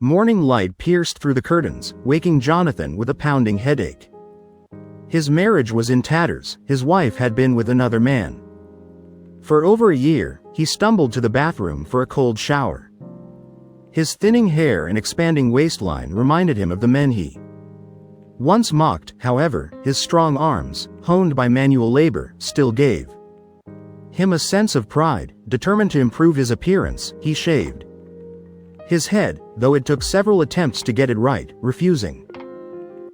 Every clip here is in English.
Morning light pierced through the curtains, waking Jonathan with a pounding headache. His marriage was in tatters, his wife had been with another man. For over a year, he stumbled to the bathroom for a cold shower. His thinning hair and expanding waistline reminded him of the men he once mocked. However, his strong arms, honed by manual labor, still gave him a sense of pride. Determined to improve his appearance, he shaved his head, though it took several attempts to get it right, refusing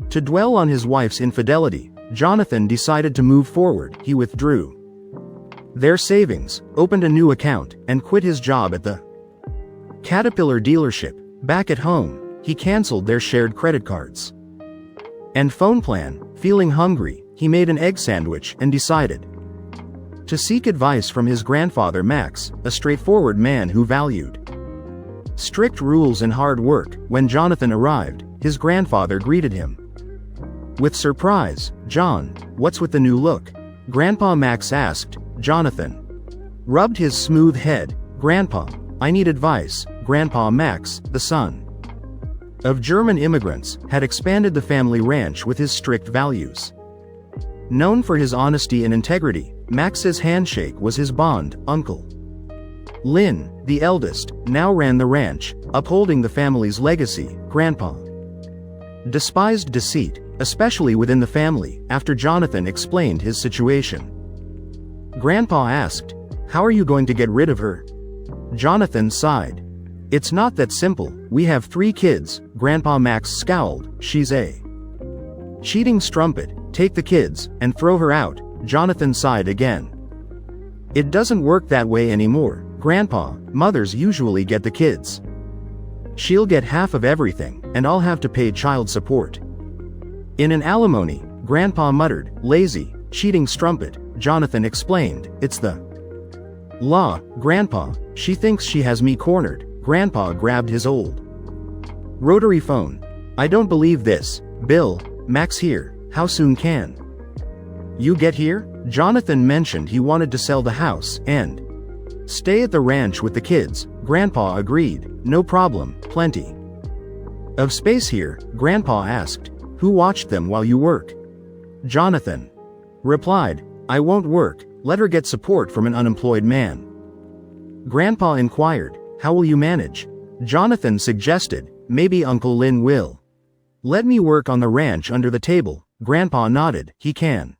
to dwell on his wife's infidelity. Jonathan decided to move forward. He withdrew their savings, opened a new account, and quit his job at the Caterpillar dealership. Back at home, he canceled their shared credit cards and phone plan. Feeling hungry, he made an egg sandwich and decided to seek advice from his grandfather Max, a straightforward man who valued strict rules and hard work. When Jonathan arrived, his grandfather greeted him with surprise. "John, what's with the new look?" Grandpa Max asked. Jonathan rubbed his smooth head. "Grandpa, I need advice." Grandpa Max, the son of German immigrants, had expanded the family ranch with his strict values. Known for his honesty and integrity, Max's handshake was his bond. Uncle Lynn, the eldest, now ran the ranch, upholding the family's legacy. Grandpa despised deceit, especially within the family. After Jonathan explained his situation, Grandpa asked, "How are you going to get rid of her?" Jonathan sighed. "It's not that simple. We have 3 kids." Grandpa Max scowled. "She's a cheating strumpet. Take the kids and throw her out." Jonathan sighed again. "It doesn't work that way anymore, Grandpa. Mothers usually get the kids. She'll get half of everything, and I'll have to pay child support." In an alimony, Grandpa muttered, "Lazy, cheating strumpet." Jonathan explained, "It's the law, Grandpa. She thinks she has me cornered." Grandpa grabbed his old rotary phone. "I don't believe this. Bill, Max here. How soon can you get here?" Jonathan mentioned he wanted to sell the house and stay at the ranch with the kids. Grandpa agreed. "No problem, plenty of space here." Grandpa asked, "Who watched them while you work?" Jonathan replied, "I won't work. Let her get support from an unemployed man." Grandpa inquired, "How will you manage?" Jonathan suggested, "Maybe Uncle Lynn will let me work on the ranch under the table." Grandpa nodded. "He can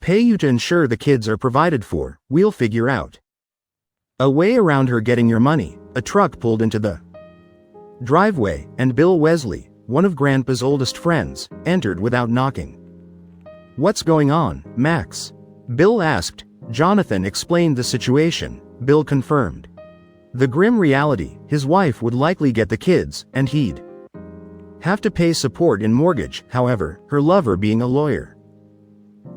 pay you to ensure the kids are provided for. We'll figure out a way around her getting your money." A truck pulled into the driveway, and Bill Wesley, one of Grandpa's oldest friends, entered without knocking. "What's going on, Max?" Bill asked. Jonathan explained the situation. Bill confirmed the grim reality. His wife would likely get the kids, and he'd have to pay support and mortgage. However, her lover, being a lawyer,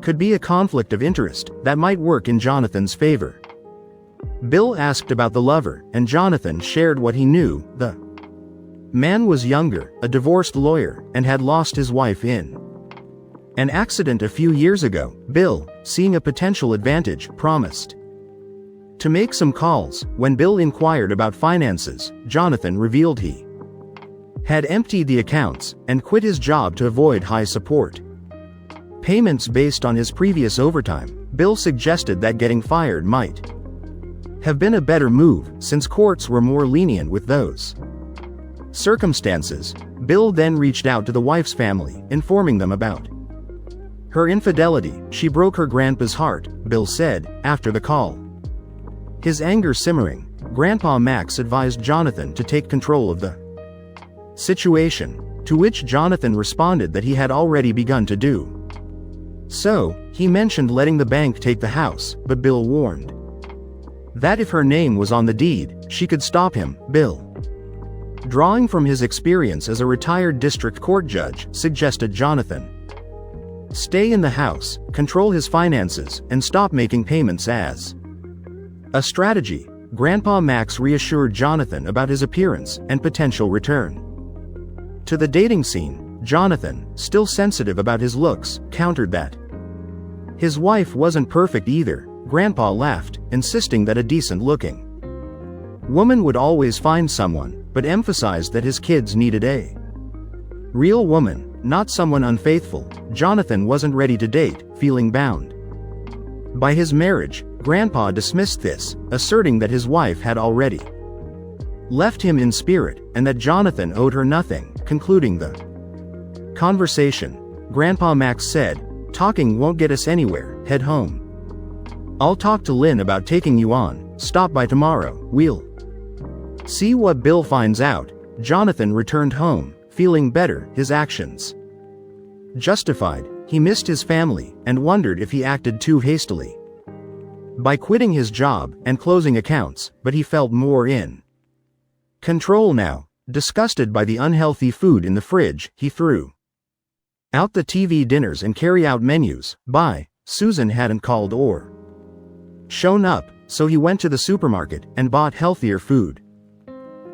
could be a conflict of interest that might work in Jonathan's favor. Bill asked about the lover, and Jonathan shared what he knew. The man was younger, a divorced lawyer, and had lost his wife in an accident a few years ago. Bill, seeing a potential advantage, promised to make some calls. When Bill inquired about finances, Jonathan revealed he had emptied the accounts and quit his job to avoid high support payments based on his previous overtime. Bill suggested that getting fired might have been a better move, since courts were more lenient with those circumstances. Bill then reached out to the wife's family, informing them about her infidelity. "She broke her grandpa's heart," Bill said, after the call. His anger simmering, Grandpa Max advised Jonathan to take control of the situation, to which Jonathan responded that he had already begun to do so. He mentioned letting the bank take the house, but Bill warned that if her name was on the deed, she could stop him. Bill, drawing from his experience as a retired district court judge, suggested Jonathan stay in the house, control his finances, and stop making payments as a strategy. Grandpa Max reassured Jonathan about his appearance and potential return to the dating scene. Jonathan, still sensitive about his looks, countered that his wife wasn't perfect either. Grandpa laughed, insisting that a decent-looking woman would always find someone. but emphasized that his kids needed a real woman, not someone unfaithful. Jonathan wasn't ready to date, feeling bound by his marriage. Grandpa dismissed this, asserting that his wife had already left him in spirit, and that Jonathan owed her nothing. Concluding the conversation, Grandpa Max said, "Talking won't get us anywhere, head home. I'll talk to Lynn about taking you on, stop by tomorrow, we'll see what Bill finds out." Jonathan returned home, feeling better, his actions justified. He missed his family, and wondered if he acted too hastily by quitting his job and closing accounts, but he felt more in control now. Disgusted by the unhealthy food in the fridge, he threw out the TV dinners and carry-out menus. Susan hadn't called or shown up, so he went to the supermarket and bought healthier food.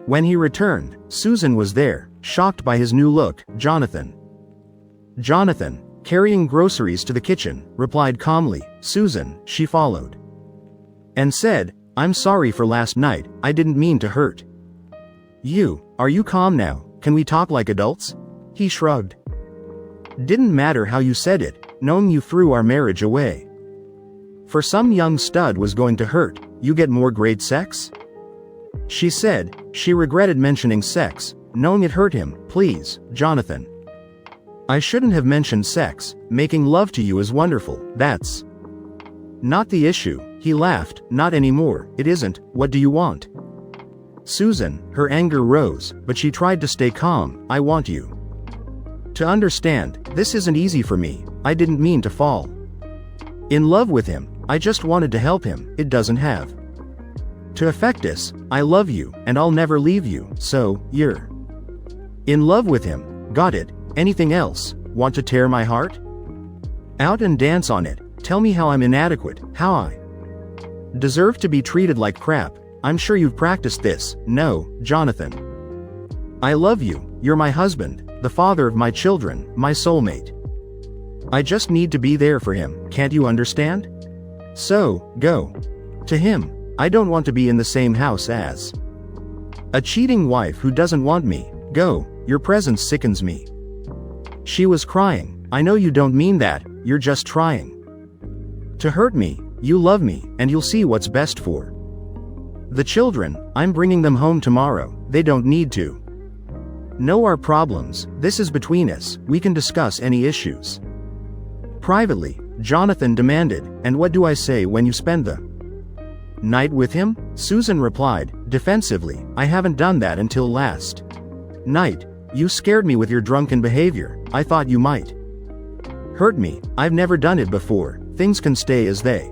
When he returned, Susan was there, shocked by his new look. Jonathan, carrying groceries to the kitchen, replied calmly. Susan, she followed and said, "I'm sorry for last night, I didn't mean to hurt you. Are you calm now? Can we talk like adults?" He shrugged. "Didn't matter how you said it, knowing you threw our marriage away for some young stud was going to hurt. You get more great sex?" She said. She regretted mentioning sex, knowing it hurt him. "Please, Jonathan. I shouldn't have mentioned sex. Making love to you is wonderful. That's not the issue." He laughed. "Not anymore, it isn't. What do you want?" Susan, her anger rose, but she tried to stay calm. "I want you to understand, this isn't easy for me. I didn't mean to fall in love with him. I just wanted to help him. It doesn't have to affect us. I love you, and I'll never leave you." "So, you're in love with him. Got it. Anything else? Want to tear my heart out and dance on it? Tell me how I'm inadequate, how I deserve to be treated like crap. I'm sure you've practiced this." "No, Jonathan. I love you. You're my husband, the father of my children, my soulmate. I just need to be there for him. Can't you understand? So, go to him. I don't want to be in the same house as a cheating wife who doesn't want me. Go. Your presence sickens me." She was crying. "I know you don't mean that, you're just trying to hurt me. You love me, and you'll see what's best for the children. I'm bringing them home tomorrow. They don't need to know our problems. This is between us. We can discuss any issues privately," Jonathan demanded. "And what do I say when you spend the night with him?" Susan replied, defensively. "I haven't done that until last night. You scared me with your drunken behavior. I thought you might hurt me. I've never done it before. Things can stay as they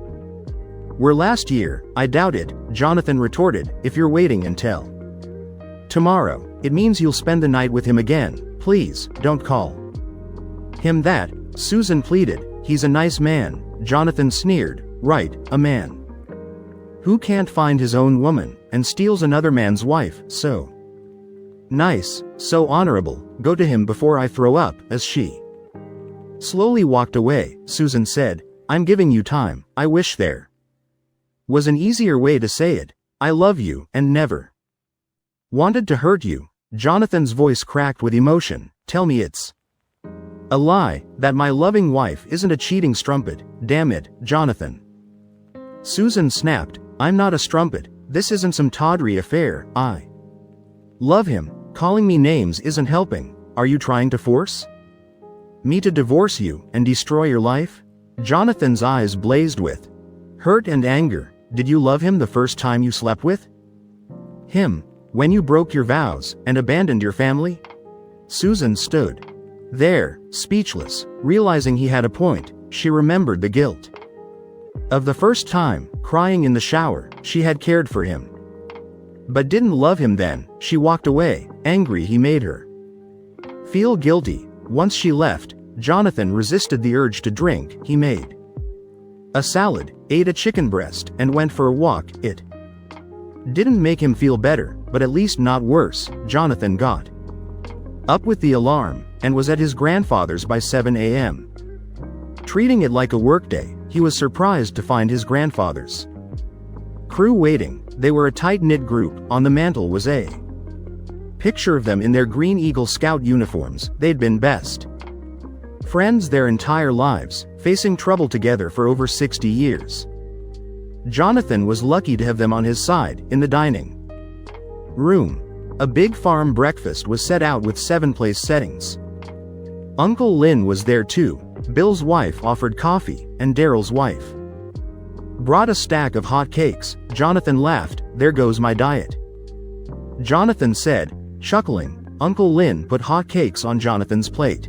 were last year." "I doubt it," Jonathan retorted. "If you're waiting until tomorrow, it means you'll spend the night with him again. Please, don't call him that," Susan pleaded. "He's a nice man," Jonathan sneered. "Right, a man who can't find his own woman, and steals another man's wife. So nice, so honorable. Go to him before I throw up." As she slowly walked away, Susan said, "I'm giving you time. I wish there was an easier way to say it. I love you, and never wanted to hurt you." Jonathan's voice cracked with emotion. "Tell me it's a lie, that my loving wife isn't a cheating strumpet. Damn it, Jonathan." Susan snapped. "I'm not a strumpet. This isn't some tawdry affair. I love him. Calling me names isn't helping. Are you trying to force me to divorce you and destroy your life?" Jonathan's eyes blazed with hurt and anger. "Did you love him the first time you slept with him? When you broke your vows and abandoned your family?" Susan stood there, speechless, realizing he had a point. She remembered the guilt of the first time, crying in the shower. She had cared for him, but didn't love him then. She walked away, angry he made her feel guilty. Once she left, Jonathan resisted the urge to drink. He made a salad, ate a chicken breast, and went for a walk. It didn't make him feel better, but at least not worse. Jonathan got up with the alarm, and was at his grandfather's by 7 a.m. Treating it like a workday, he was surprised to find his grandfather's crew waiting. They were a tight-knit group. On the mantel was a Picture of them in their Green Eagle Scout uniforms, they'd been best friends their entire lives, facing trouble together for over 60 years. Jonathan was lucky to have them on his side, in the dining room. A big farm breakfast was set out with 7 place settings. Uncle Lynn was there too. Bill's wife offered coffee, and Daryl's wife brought a stack of hot cakes. Jonathan laughed, "There goes my diet," Jonathan said, chuckling. Uncle Lynn put hot cakes on Jonathan's plate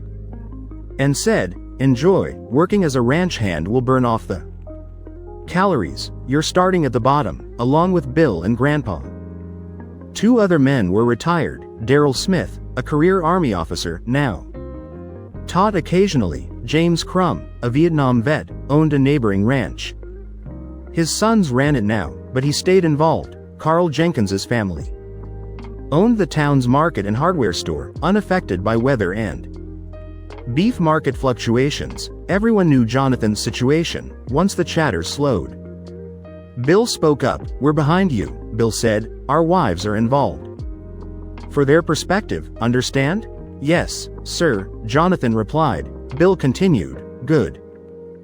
and said, "Enjoy, working as a ranch hand will burn off the calories. You're starting at the bottom, along with Bill and Grandpa." 2 other men were retired. Daryl Smith, a career Army officer, now taught occasionally. James Crum, a Vietnam vet, owned a neighboring ranch. His sons ran it now, but he stayed involved. Carl Jenkins's family owned the town's market and hardware store, unaffected by weather and beef market fluctuations. Everyone knew Jonathan's situation, once the chatter slowed. Bill spoke up. "We're behind you," Bill said. "Our wives are involved. For their perspective, understand?" "Yes, sir," Jonathan replied. Bill continued. "Good.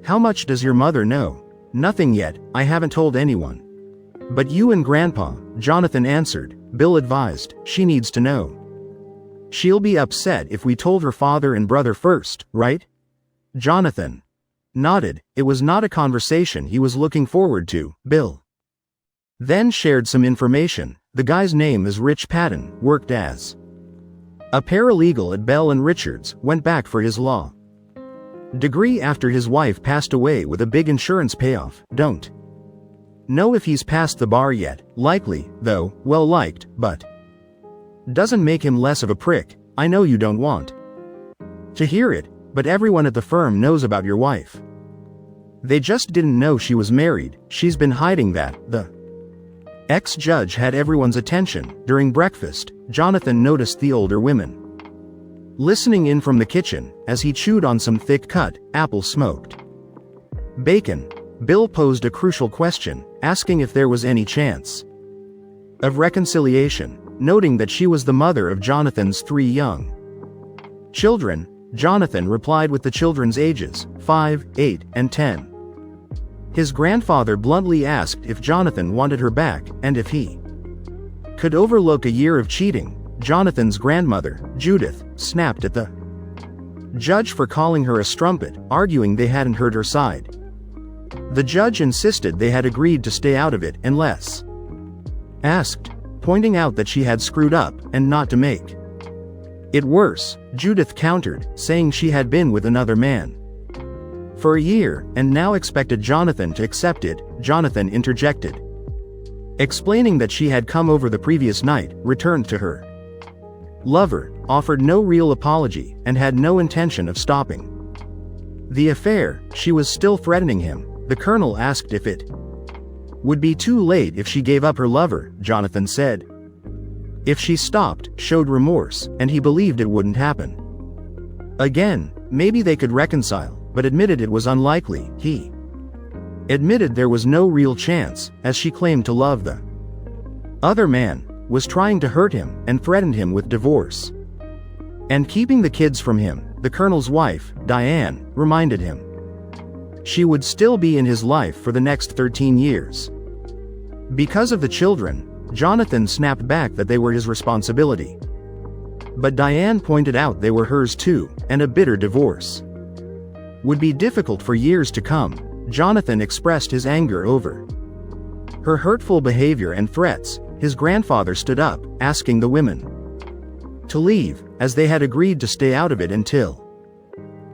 How much does your mother know?" "Nothing yet, I haven't told anyone." "But you and Grandpa," Jonathan answered. Bill advised, "She needs to know. She'll be upset if we told her father and brother first, right?" Jonathan nodded. It was not a conversation he was looking forward to. Bill then shared some information. The guy's name is Rich Patton, worked as a paralegal at Bell and Richards, went back for his law degree after his wife passed away with a big insurance payoff. Don't know if he's passed the bar yet. Likely, though, well liked, but doesn't make him less of a prick. I know you don't want to hear it, but everyone at the firm knows about your wife. They just didn't know she was married. She's been hiding that." The ex-judge had everyone's attention. During breakfast, Jonathan noticed the older women listening in from the kitchen, as he chewed on some thick-cut, apple-smoked bacon. Bill posed a crucial question, asking if there was any chance of reconciliation, noting that she was the mother of Jonathan's 3 young children. Jonathan replied with the children's ages, 5, 8, and 10. His grandfather bluntly asked if Jonathan wanted her back, and if he could overlook a year of cheating. Jonathan's grandmother, Judith, snapped at the judge for calling her a strumpet, arguing they hadn't heard her side. The judge insisted they had agreed to stay out of it unless asked, pointing out that she had screwed up, and not to make it worse. Judith countered, saying she had been with another man for a year, and now expected Jonathan to accept it. Jonathan interjected, explaining that she had come over the previous night, returned to her lover, offered no real apology, and had no intention of stopping the affair. She was still threatening him. The colonel asked if it would be too late if she gave up her lover. Jonathan said if she stopped, showed remorse, and he believed it wouldn't happen again. Maybe they could reconcile, but admitted it was unlikely. He admitted there was no real chance, as she claimed to love the other man, was trying to hurt him, and threatened him with divorce and keeping the kids from him. The colonel's wife, Diane, reminded him she would still be in his life for the next 13 years. Because of the children, Jonathan snapped back that they were his responsibility. But Diane pointed out they were hers too, and a bitter divorce would be difficult for years to come. Jonathan expressed his anger over her hurtful behavior and threats. His grandfather stood up, asking the women to leave, as they had agreed to stay out of it until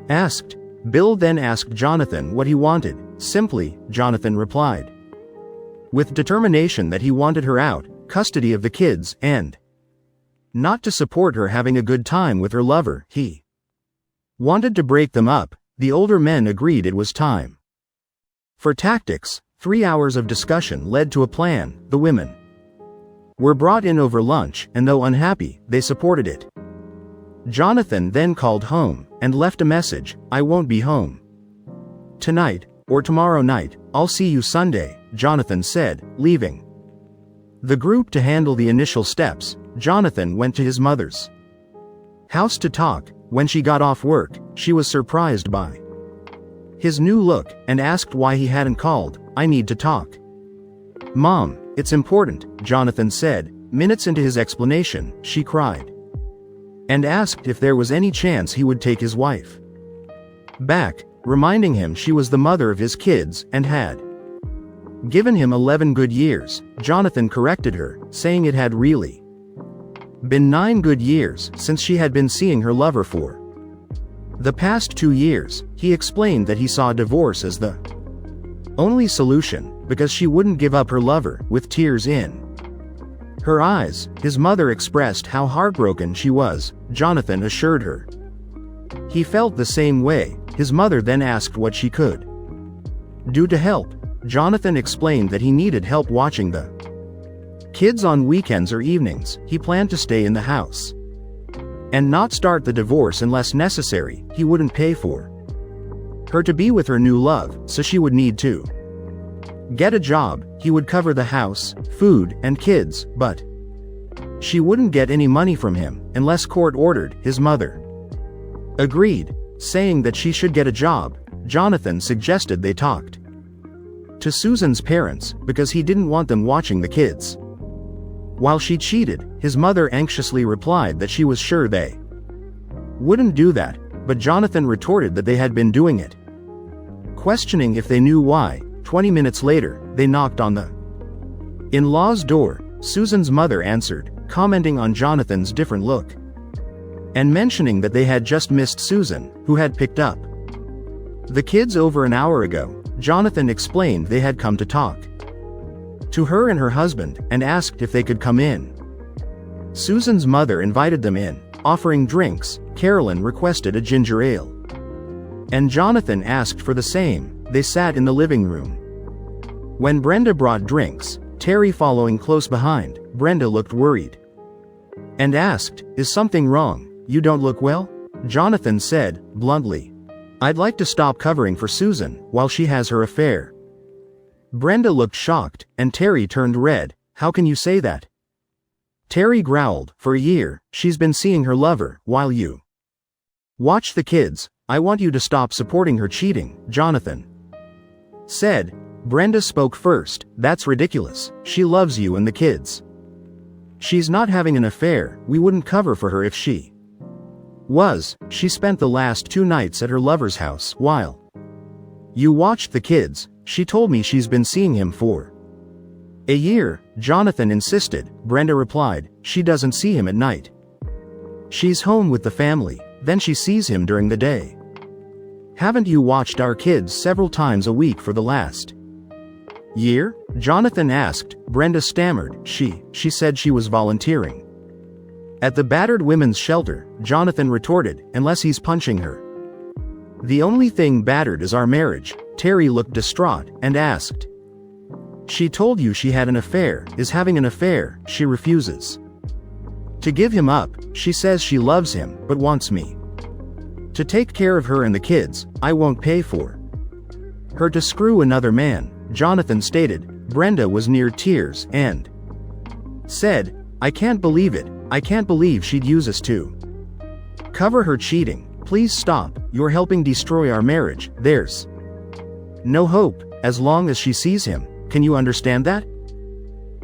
asked. Bill then asked Jonathan what he wanted. Simply, Jonathan replied with determination that he wanted her out, custody of the kids, and not to support her having a good time with her lover. He wanted to break them up. The older men agreed it was time for tactics. 3 hours of discussion led to a plan. The women were brought in over lunch, and though unhappy, they supported it. Jonathan then called home, and left a message, "I won't be home tonight, or tomorrow night. I'll see you Sunday," Jonathan said, leaving the group to handle the initial steps. Jonathan went to his mother's house to talk. When she got off work, she was surprised by his new look and asked why he hadn't called. "I need to talk." "Mom, it's important," Jonathan said. Minutes into his explanation, she cried and asked if there was any chance he would take his wife back, reminding him she was the mother of his kids and had given him 11 good years. Jonathan corrected her, saying it had really been 9 good years since she had been seeing her lover for the past 2 years. He explained that he saw divorce as the only solution, because she wouldn't give up her lover. With tears in her eyes, his mother expressed how heartbroken she was. Jonathan assured her he felt the same way. His mother then asked what she could do to help. Jonathan explained that he needed help watching the kids on weekends or evenings. He planned to stay in the house and not start the divorce unless necessary. He wouldn't pay for her to be with her new love, so she would need to get a job. He would cover the house, food, and kids, but she wouldn't get any money from him unless court ordered. His mother agreed, saying that she should get a job. Jonathan suggested they talked to Susan's parents because he didn't want them watching the kids while she cheated. His mother anxiously replied that she was sure they wouldn't do that, but Jonathan retorted that they had been doing it, questioning if they knew why. 20 minutes later, they knocked on the in-laws' door. Susan's mother answered, commenting on Jonathan's different look and mentioning that they had just missed Susan, who had picked up the kids over an hour ago. Jonathan explained they had come to talk to her and her husband and asked if they could come in. Susan's mother invited them in, offering drinks. Carolyn requested a ginger ale, and Jonathan asked for the same. They sat in the living room. When Brenda brought drinks, Terry following close behind, Brenda looked worried and asked, "Is something wrong? You don't look well?" Jonathan said, bluntly, "I'd like to stop covering for Susan while she has her affair." Brenda looked shocked, and Terry turned red. "How can you say that?" Terry growled, "For a year, she's been seeing her lover, while you watch the kids. I want you to stop supporting her cheating," Jonathan said. Brenda spoke first. "That's ridiculous. She loves you and the kids. She's not having an affair. We wouldn't cover for her if she was. She spent the last 2 nights at her lover's house while you watched the kids. She told me she's been seeing him for a year." Jonathan insisted. Brenda replied, "She doesn't see him at night. She's home with the family, then she sees him during the day. Haven't you watched our kids several times a week for the last year?" Jonathan asked. Brenda stammered. She said she was volunteering at the battered women's shelter. Jonathan retorted, "Unless he's punching her. The only thing battered is our marriage." Terry looked distraught and asked, "She told you she had an affair, is having an affair. She refuses to give him up. She says she loves him, but wants me to take care of her and the kids. I won't pay for her to screw another man," Jonathan stated. Brenda was near tears and said, "I can't believe it. I can't believe she'd use us to cover her cheating. Please stop. You're helping destroy our marriage. There's no hope, as long as she sees him. Can you understand that?"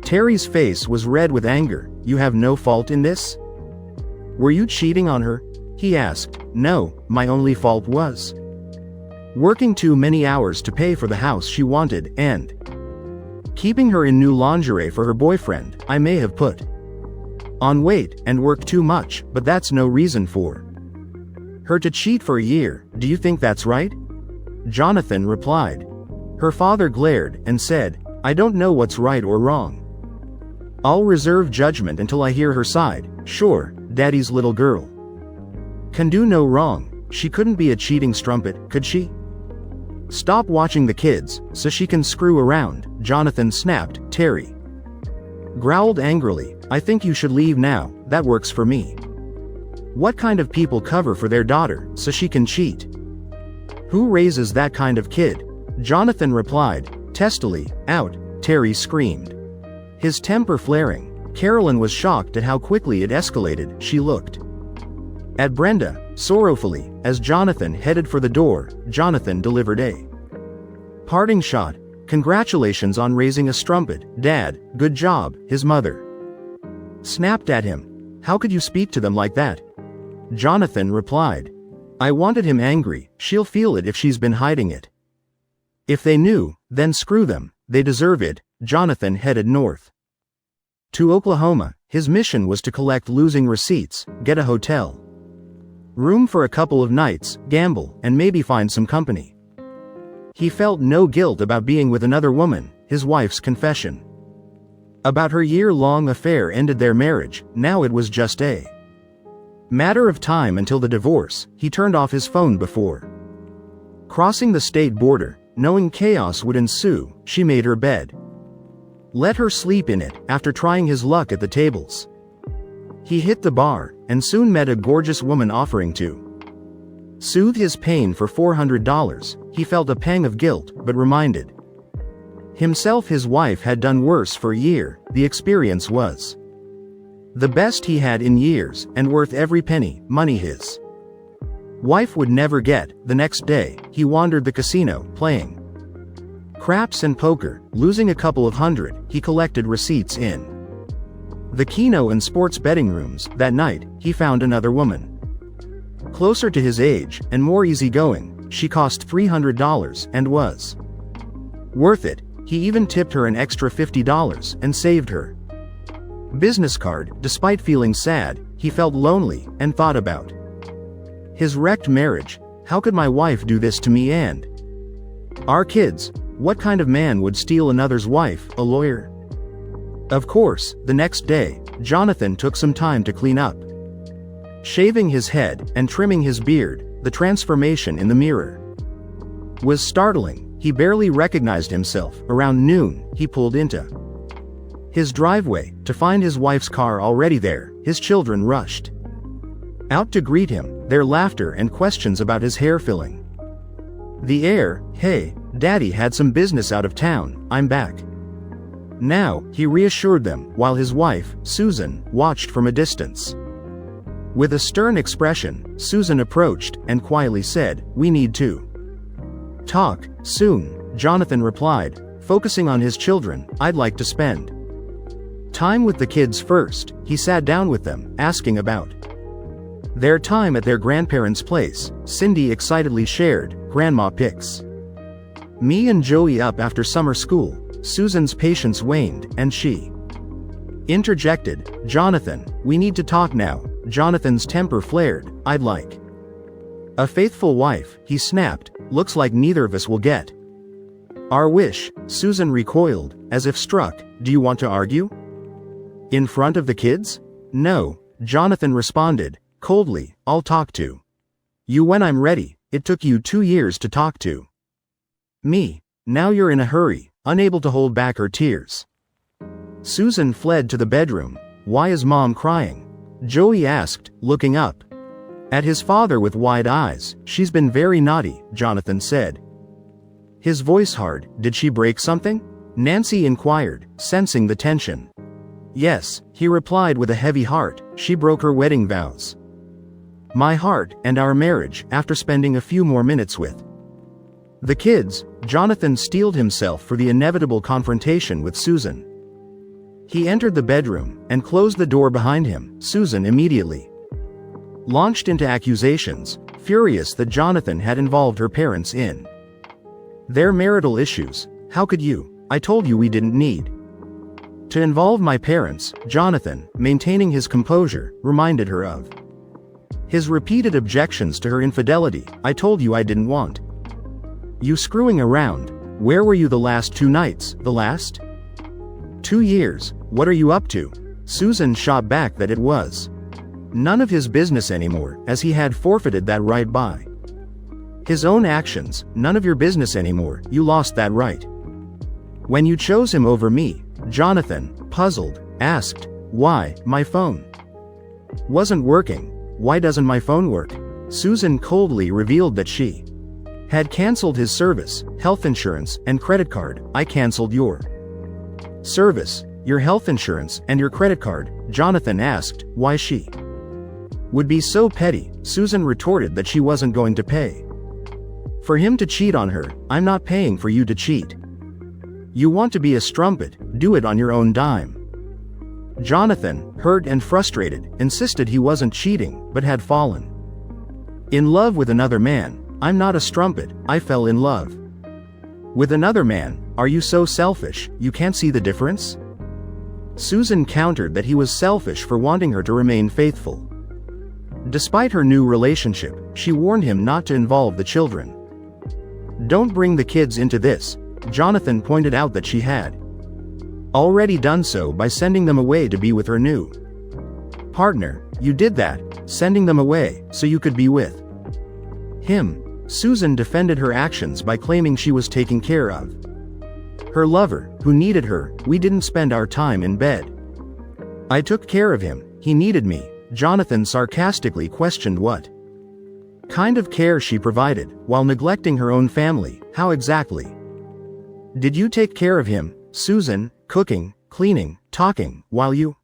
Terry's face was red with anger. "You have no fault in this? Were you cheating on her?" he asked. "No, my only fault was working too many hours to pay for the house she wanted, and keeping her in new lingerie for her boyfriend. I may have put on weight and worked too much, but that's no reason for her to cheat for a year. Do you think that's right?" Jonathan replied. Her father glared and said, "I don't know what's right or wrong. I'll reserve judgment until I hear her side. Sure, Daddy's little girl can do no wrong. She couldn't be a cheating strumpet, could she? Stop watching the kids, so she can screw around," Jonathan snapped. Terry growled angrily, "I think you should leave now. That works for me. What kind of people cover for their daughter, so she can cheat? Who raises that kind of kid?" Jonathan replied, testily. "Out," Terry screamed, his temper flaring. Carolyn was shocked at how quickly it escalated. She looked at Brenda, sorrowfully. As Jonathan headed for the door, Jonathan delivered a parting shot. "Congratulations on raising a strumpet, Dad, good job," his mother snapped at him. "How could you speak to them like that?" Jonathan replied. "I wanted him angry. She'll feel it if she's been hiding it. If they knew, then screw them, they deserve it." Jonathan headed north to Oklahoma. His mission was to collect losing receipts, get a hotel room for a couple of nights, gamble, and maybe find some company. He felt no guilt about being with another woman. His wife's confession about her year-long affair ended their marriage. Now it was just a matter of time until the divorce. He turned off his phone before crossing the state border. Knowing chaos would ensue, she made her bed, let her sleep in it. After trying his luck at the tables, he hit the bar, and soon met a gorgeous woman offering to soothe his pain for $400. He felt a pang of guilt, but reminded himself his wife had done worse for a year. The experience was the best he had in years, and worth every penny. Money his wife would never get. The next day, he wandered the casino, playing craps and poker. Losing a couple of hundred, he collected receipts in the keno and sports betting rooms. That night, he found another woman, closer to his age, and more easygoing. She cost $300, and was worth it. He even tipped her an extra $50, and saved her business card. Despite feeling sad, he felt lonely, and thought about his wrecked marriage. How could my wife do this to me and our kids? What kind of man would steal another's wife? A lawyer? Of course. The next day, Jonathan took some time to clean up, shaving his head, and trimming his beard. The transformation in the mirror was startling. He barely recognized himself. Around noon, he pulled into his driveway, to find his wife's car already there. His children rushed out to greet him, their laughter and questions about his hair filling the air. "Hey, Daddy had some business out of town. I'm back now," he reassured them, while his wife, Susan, watched from a distance. With a stern expression, Susan approached, and quietly said, "We need to talk, soon," Jonathan replied, focusing on his children. "I'd like to spend time with the kids first." He sat down with them, asking about their time at their grandparents' place. Cindy excitedly shared, "Grandma picks me and Joey up after summer school." Susan's patience waned, and she interjected, "Jonathan, we need to talk now." Jonathan's temper flared. "I'd like a faithful wife," he snapped. "Looks like neither of us will get our wish." Susan recoiled, as if struck. "Do you want to argue in front of the kids?" "No," Jonathan responded, coldly. "I'll talk to you when I'm ready. It took you 2 years to talk to me. Now you're in a hurry." Unable to hold back her tears, Susan fled to the bedroom. "Why is Mom crying?" Joey asked, looking up at his father with wide eyes. "She's been very naughty," Jonathan said, his voice hard. "Did she break something?" Nancy inquired, sensing the tension. "Yes," he replied with a heavy heart. "She broke her wedding vows, my heart, and our marriage." After spending a few more minutes with the kids, Jonathan steeled himself for the inevitable confrontation with Susan. He entered the bedroom, and closed the door behind him. Susan immediately launched into accusations, furious that Jonathan had involved her parents in their marital issues. "How could you? I told you we didn't need to involve my parents." Jonathan, maintaining his composure, reminded her of his repeated objections to her infidelity. "I told you I didn't want you screwing around. Where were you the last 2 nights? The last 2 years? What are you up to?" Susan shot back that it was none of his business anymore, as he had forfeited that right by his own actions. "None of your business anymore. You lost that right when you chose him over me." Jonathan, puzzled, asked, "Why? My phone wasn't working." "Why doesn't my phone work?" Susan coldly revealed that she had canceled his service, health insurance, and credit card. "I canceled your service. your health insurance, and your credit card. Jonathan asked why she would be so petty. Susan retorted that she wasn't going to pay for him to cheat on her. I'm not paying for you to cheat. You want to be a strumpet, do it on your own dime. Jonathan, hurt and frustrated, insisted he wasn't cheating, but had fallen in love with another man. I'm not a strumpet, I fell in love with another man. Are you so selfish, you can't see the difference? Susan countered that he was selfish for wanting her to remain faithful. Despite her new relationship, she warned him not to involve the children. Don't bring the kids into this. Jonathan pointed out that she had already done so by sending them away to be with her new partner. You did that, sending them away, so you could be with him. Susan defended her actions by claiming she was taking care of her lover, who needed her. We didn't spend our time in bed. I took care of him, he needed me. Jonathan sarcastically questioned what kind of care she provided, while neglecting her own family. How exactly did you take care of him, Susan? Cooking, cleaning, talking, while you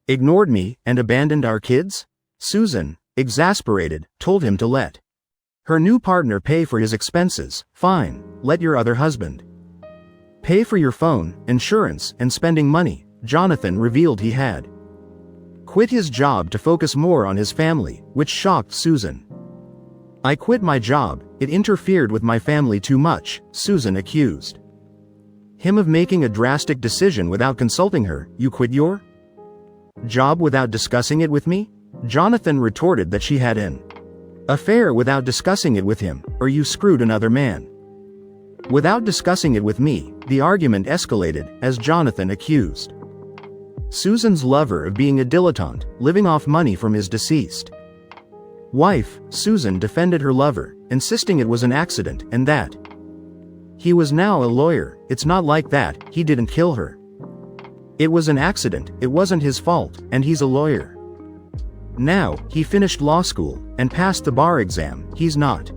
ignored me and abandoned our kids? Susan, exasperated, told him to let her new partner pay for his expenses. Fine, let your other husband pay for your phone, insurance, and spending money. Jonathan revealed he had quit his job to focus more on his family, which shocked Susan. I quit my job, it interfered with my family too much, Susan accused him of making a drastic decision without consulting her. You quit your job without discussing it with me? Jonathan retorted that she had an affair without discussing it with him, or you screwed another man without discussing it with me. The argument escalated, as Jonathan accused Susan's lover of being a dilettante, living off money from his deceased wife. Susan defended her lover, insisting it was an accident, and that he was now a lawyer. It's not like that, he didn't kill her. It was an accident, it wasn't his fault, and he's a lawyer now. He finished law school and passed the bar exam. He's not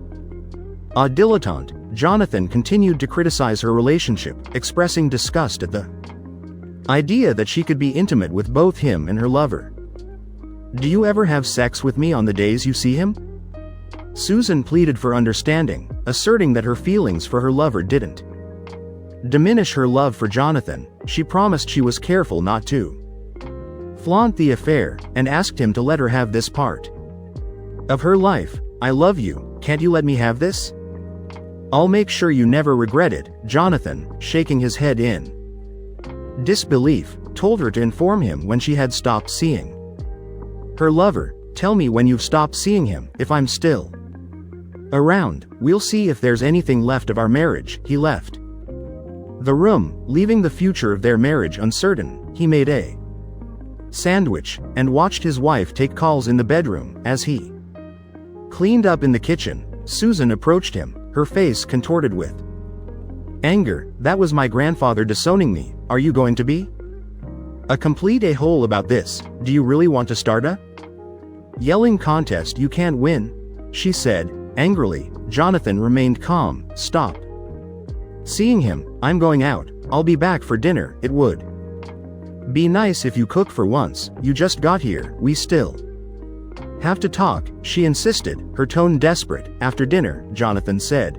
a dilettante. Jonathan continued to criticize her relationship, expressing disgust at the idea that she could be intimate with both him and her lover. Do you ever have sex with me on the days you see him? Susan pleaded for understanding, asserting that her feelings for her lover didn't diminish her love for Jonathan. She promised she was careful not to flaunt the affair, and asked him to let her have this part of her life. I love you, can't you let me have this? I'll make sure you never regret it. Jonathan, shaking his head in disbelief, told her to inform him when she had stopped seeing her lover. Tell me when you've stopped seeing him. If I'm still around, we'll see if there's anything left of our marriage. He left the room, leaving the future of their marriage uncertain. He made a sandwich and watched his wife take calls in the bedroom. As he cleaned up in the kitchen, Susan approached him, her face contorted with anger. That was my grandfather disowning me. Are you going to be a complete a-hole about this? Do you really want to start a yelling contest you can't win? She said, angrily. Jonathan remained calm. Stop seeing him. I'm going out. I'll be back for dinner. It would be nice if you cook for once. You just got here. We still have to talk, she insisted, her tone desperate. After dinner, Jonathan said.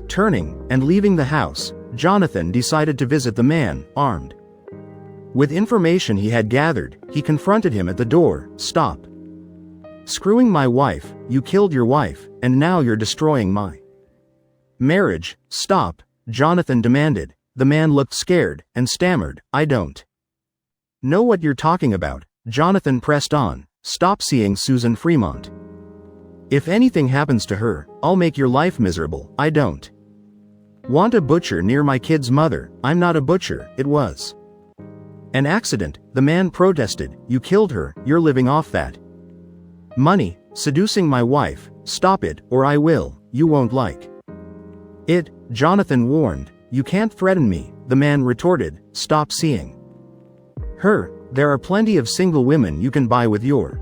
Turning and leaving the house, Jonathan decided to visit the man, armed with information he had gathered. He confronted him at the door. Stop screwing my wife. You killed your wife, and now you're destroying my marriage. Stop, Jonathan demanded. The man looked scared and stammered, I don't know what you're talking about. Jonathan pressed on. Stop seeing Susan Fremont. If anything happens to her, I'll make your life miserable. I don't want a butcher near my kid's mother. I'm not a butcher. It was an accident, the man protested. You killed her. You're living off that money, seducing my wife. Stop it, or I will. You won't like it, Jonathan warned. You can't threaten me, the man retorted. Stop seeing her. There are plenty of single women you can buy with your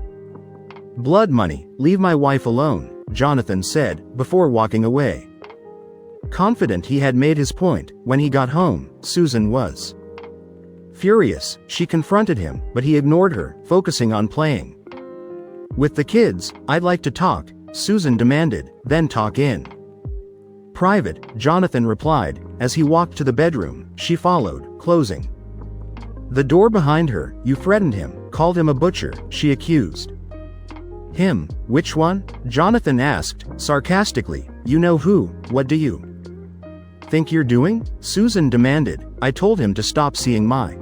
blood money. Leave my wife alone, Jonathan said, before walking away. Confident he had made his point, when he got home, Susan was Furious, she confronted him, but he ignored her, focusing on playing. With the kids, I'd like to talk, Susan demanded, then talk in private, Jonathan replied. As he walked to the bedroom, she followed, closing the door behind her. You threatened him, called him a butcher, she accused him. Which one? Jonathan asked, sarcastically. You know who. What do you think you're doing? Susan demanded. I told him to stop seeing my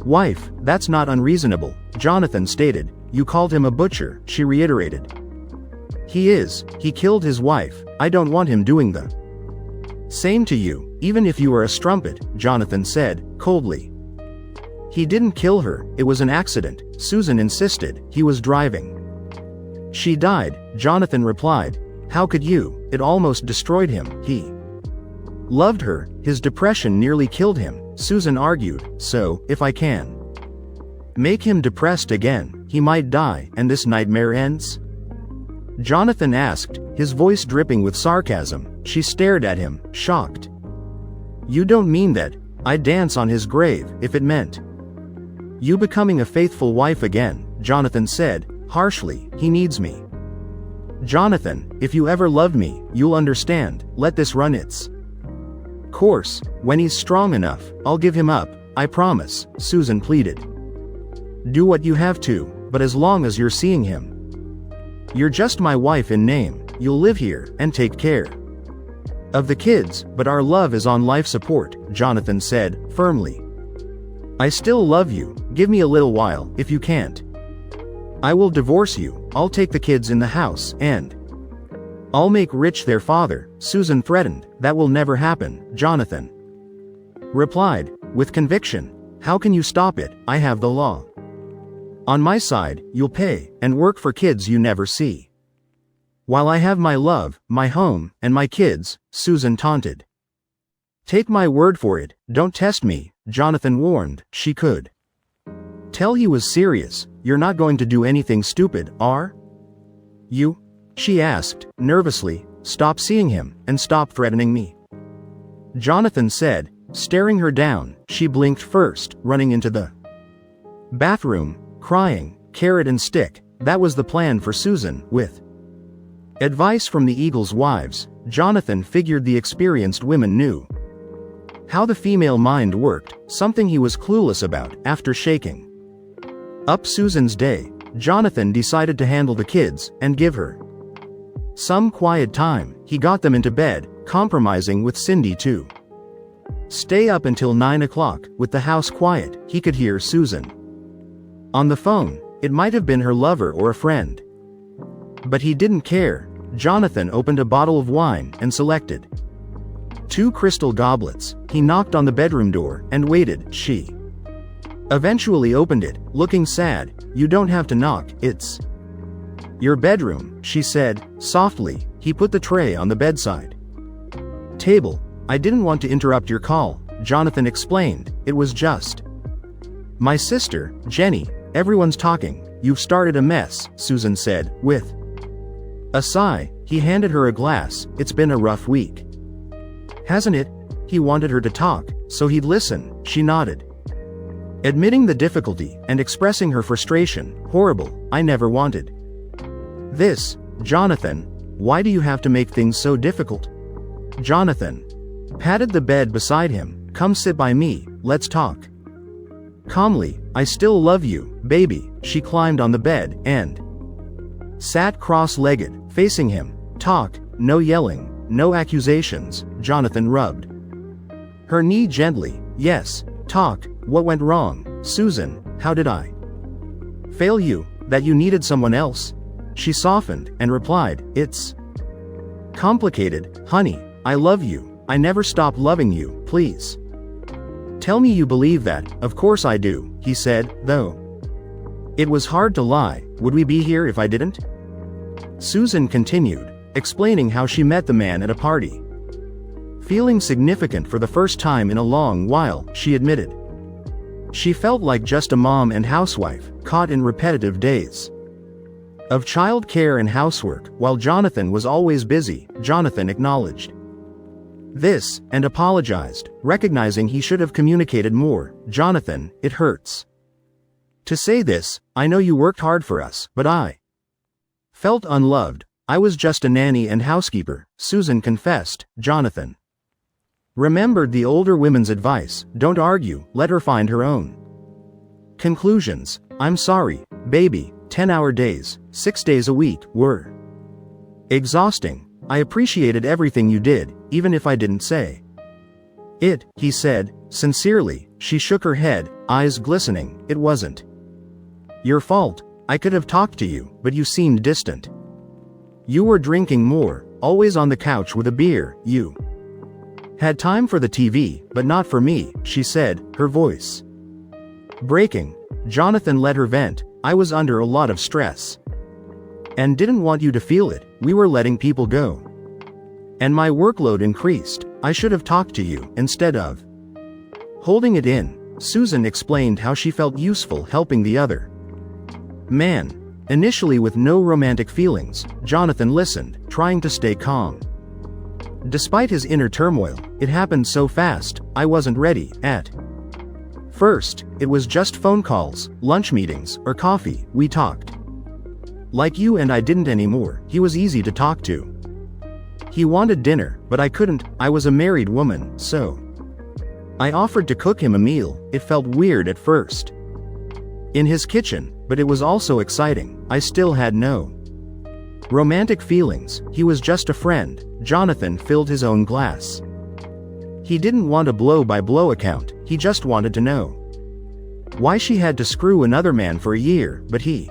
wife. That's not unreasonable, Jonathan stated. You called him a butcher, she reiterated. He is. He killed his wife. I don't want him doing the same to you, even if you were a strumpet, Jonathan said, coldly. He didn't kill her, it was an accident, Susan insisted. He was driving. She died, Jonathan replied. How could you? It almost destroyed him. He loved her, his depression nearly killed him, Susan argued. So, if I can make him depressed again, he might die, and this nightmare ends? Jonathan asked, his voice dripping with sarcasm. She stared at him, shocked. You don't mean that? I'd dance on his grave, if it meant you becoming a faithful wife again, Jonathan said, harshly. He needs me. Jonathan, if you ever loved me, you'll understand. Let this run its course. When he's strong enough, I'll give him up, I promise, Susan pleaded. Do what you have to, but as long as you're seeing him. You're just my wife in name. You'll live here, and take care of the kids, but our love is on life support, Jonathan said, firmly. I still love you. Give me a little while, if you can't. I will divorce you. I'll take the kids in the house, and I'll make Rich their father, Susan threatened. That will never happen, Jonathan replied, with conviction. How can you stop it? I have the law on my side. You'll pay, and work for kids you never see. While I have my love, my home, and my kids, Susan taunted. Take my word for it, don't test me, Jonathan warned. She could tell he was serious. You're not going to do anything stupid, are you? She asked, nervously. Stop seeing him, and stop threatening me, Jonathan said, staring her down. She blinked first, running into the bathroom, crying. Carrot and stick. That was the plan for Susan. With advice from the Eagles' wives, Jonathan figured the experienced women knew how the female mind worked, something he was clueless about. After shaking up Susan's day, Jonathan decided to handle the kids, and give her some quiet time. He got them into bed, compromising with Cindy to stay up until 9 o'clock. With the house quiet, he could hear Susan on the phone. It might have been her lover or a friend. But he didn't care. Jonathan opened a bottle of wine, and selected 2 crystal goblets. He knocked on the bedroom door, and waited. She eventually opened it, looking sad. You don't have to knock, it's your bedroom, she said, softly. He put the tray on the bedside table. I didn't want to interrupt your call, Jonathan explained. It was just my sister, Jenny. Everyone's talking. You've started a mess, Susan said, with a sigh. He handed her a glass. It's been a rough week, hasn't it? He wanted her to talk, so he'd listen. She nodded, admitting the difficulty, and expressing her frustration. Horrible. I never wanted this. Jonathan, why do you have to make things so difficult? Jonathan patted the bed beside him. Come sit by me, let's talk calmly. I still love you, baby. She climbed on the bed, and sat cross-legged, facing him. Talk, no yelling, no accusations. Jonathan rubbed her knee gently. Yes, talk. What went wrong, Susan? How did I fail you? That you needed someone else? She softened, and replied, it's complicated, honey. I love you. I never stop loving you. Please tell me you believe that. Of course I do, he said, though it was hard to lie. Would we be here if I didn't? Susan continued, explaining how she met the man at a party. Feeling significant for the first time in a long while, she admitted. She felt like just a mom and housewife, caught in repetitive days of child care and housework. While Jonathan was always busy, Jonathan acknowledged this, and apologized, recognizing he should have communicated more. Jonathan, it hurts to say this, I know you worked hard for us, but I felt unloved. I was just a nanny and housekeeper, Susan confessed. Jonathan remembered the older women's advice, don't argue, let her find her own conclusions. I'm sorry, baby, 10-hour days, 6 days a week, were exhausting. I appreciated everything you did, even if I didn't say it, he said, sincerely. She shook her head, eyes glistening. It wasn't your fault. I could have talked to you, but you seemed distant. You were drinking more, always on the couch with a beer. You had time for the TV, but not for me, she said, her voice breaking. Jonathan let her vent. I was under a lot of stress and didn't want you to feel it. We were letting people go, and my workload increased. I should have talked to you, instead of holding it in. Susan explained how she felt useful helping the other man. Initially with no romantic feelings, Jonathan listened, trying to stay calm. Despite his inner turmoil, it happened so fast, I wasn't ready. At first, it was just phone calls, lunch meetings, or coffee. We talked like you and I didn't anymore. He was easy to talk to. He wanted dinner, but I couldn't. I was a married woman, so I offered to cook him a meal. It felt weird at first in his kitchen, but it was also exciting. I still had no romantic feelings. He was just a friend. Jonathan filled his own glass. He didn't want a blow-by-blow account. He just wanted to know why she had to screw another man for a year, but he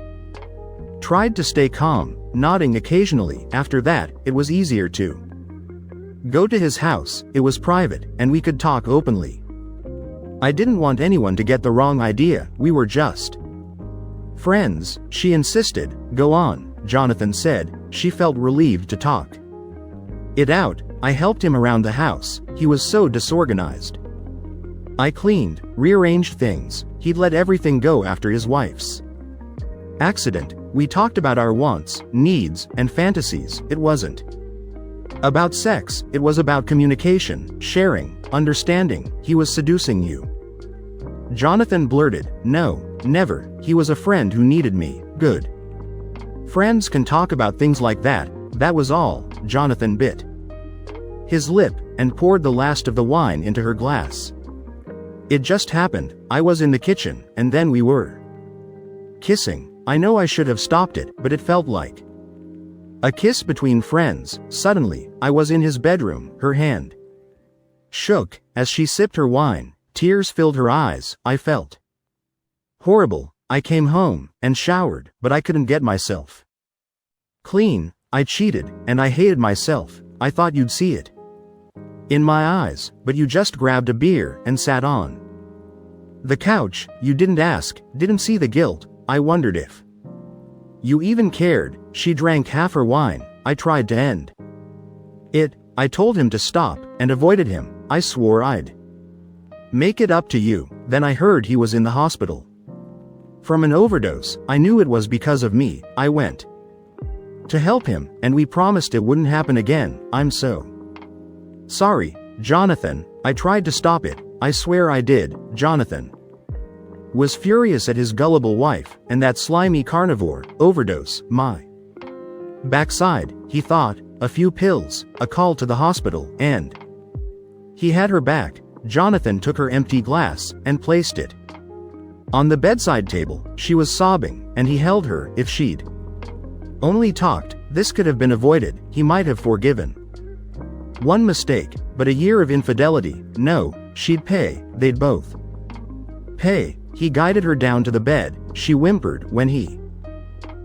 tried to stay calm, nodding occasionally. After that, it was easier to go to his house. It was private, and we could talk openly. I didn't want anyone to get the wrong idea. We were just friends, she insisted. Go on, Jonathan said. She felt relieved to talk it out. I helped him around the house. He was so disorganized. I cleaned, rearranged things. He'd let everything go after his wife's accident. We talked about our wants, needs, and fantasies. It wasn't about sex, it was about communication, sharing, understanding. He was seducing you. Jonathan blurted, no, never. He was a friend who needed me. Good friends can talk about things like that. That was all. Jonathan bit his lip and poured the last of the wine into her glass. It just happened. I was in the kitchen, and then we were kissing. I know I should have stopped it, but it felt like a kiss between friends. Suddenly, I was in his bedroom. Her hand shook as she sipped her wine. Tears filled her eyes. I felt horrible. I came home and showered, but I couldn't get myself clean. I cheated, and I hated myself. I thought you'd see it in my eyes, but you just grabbed a beer and sat on the couch. You didn't ask, didn't see the guilt. I wondered if you even cared. She drank half her wine. I tried to end it. I told him to stop, and avoided him. I swore I'd make it up to you. Then I heard he was in the hospital from an overdose. I knew it was because of me. I went to help him, and we promised it wouldn't happen again. I'm so sorry, Jonathan. I tried to stop it. I swear I did. Jonathan was furious at his gullible wife, and that slimy carnivore. Overdose, my backside, he thought. A few pills, a call to the hospital, and he had her back. Jonathan took her empty glass and placed it on the bedside table. She was sobbing, and he held her. If she'd only talked, this could have been avoided. He might have forgiven one mistake, but a year of infidelity. No, she'd pay. They'd both pay. He guided her down to the bed. She whimpered when he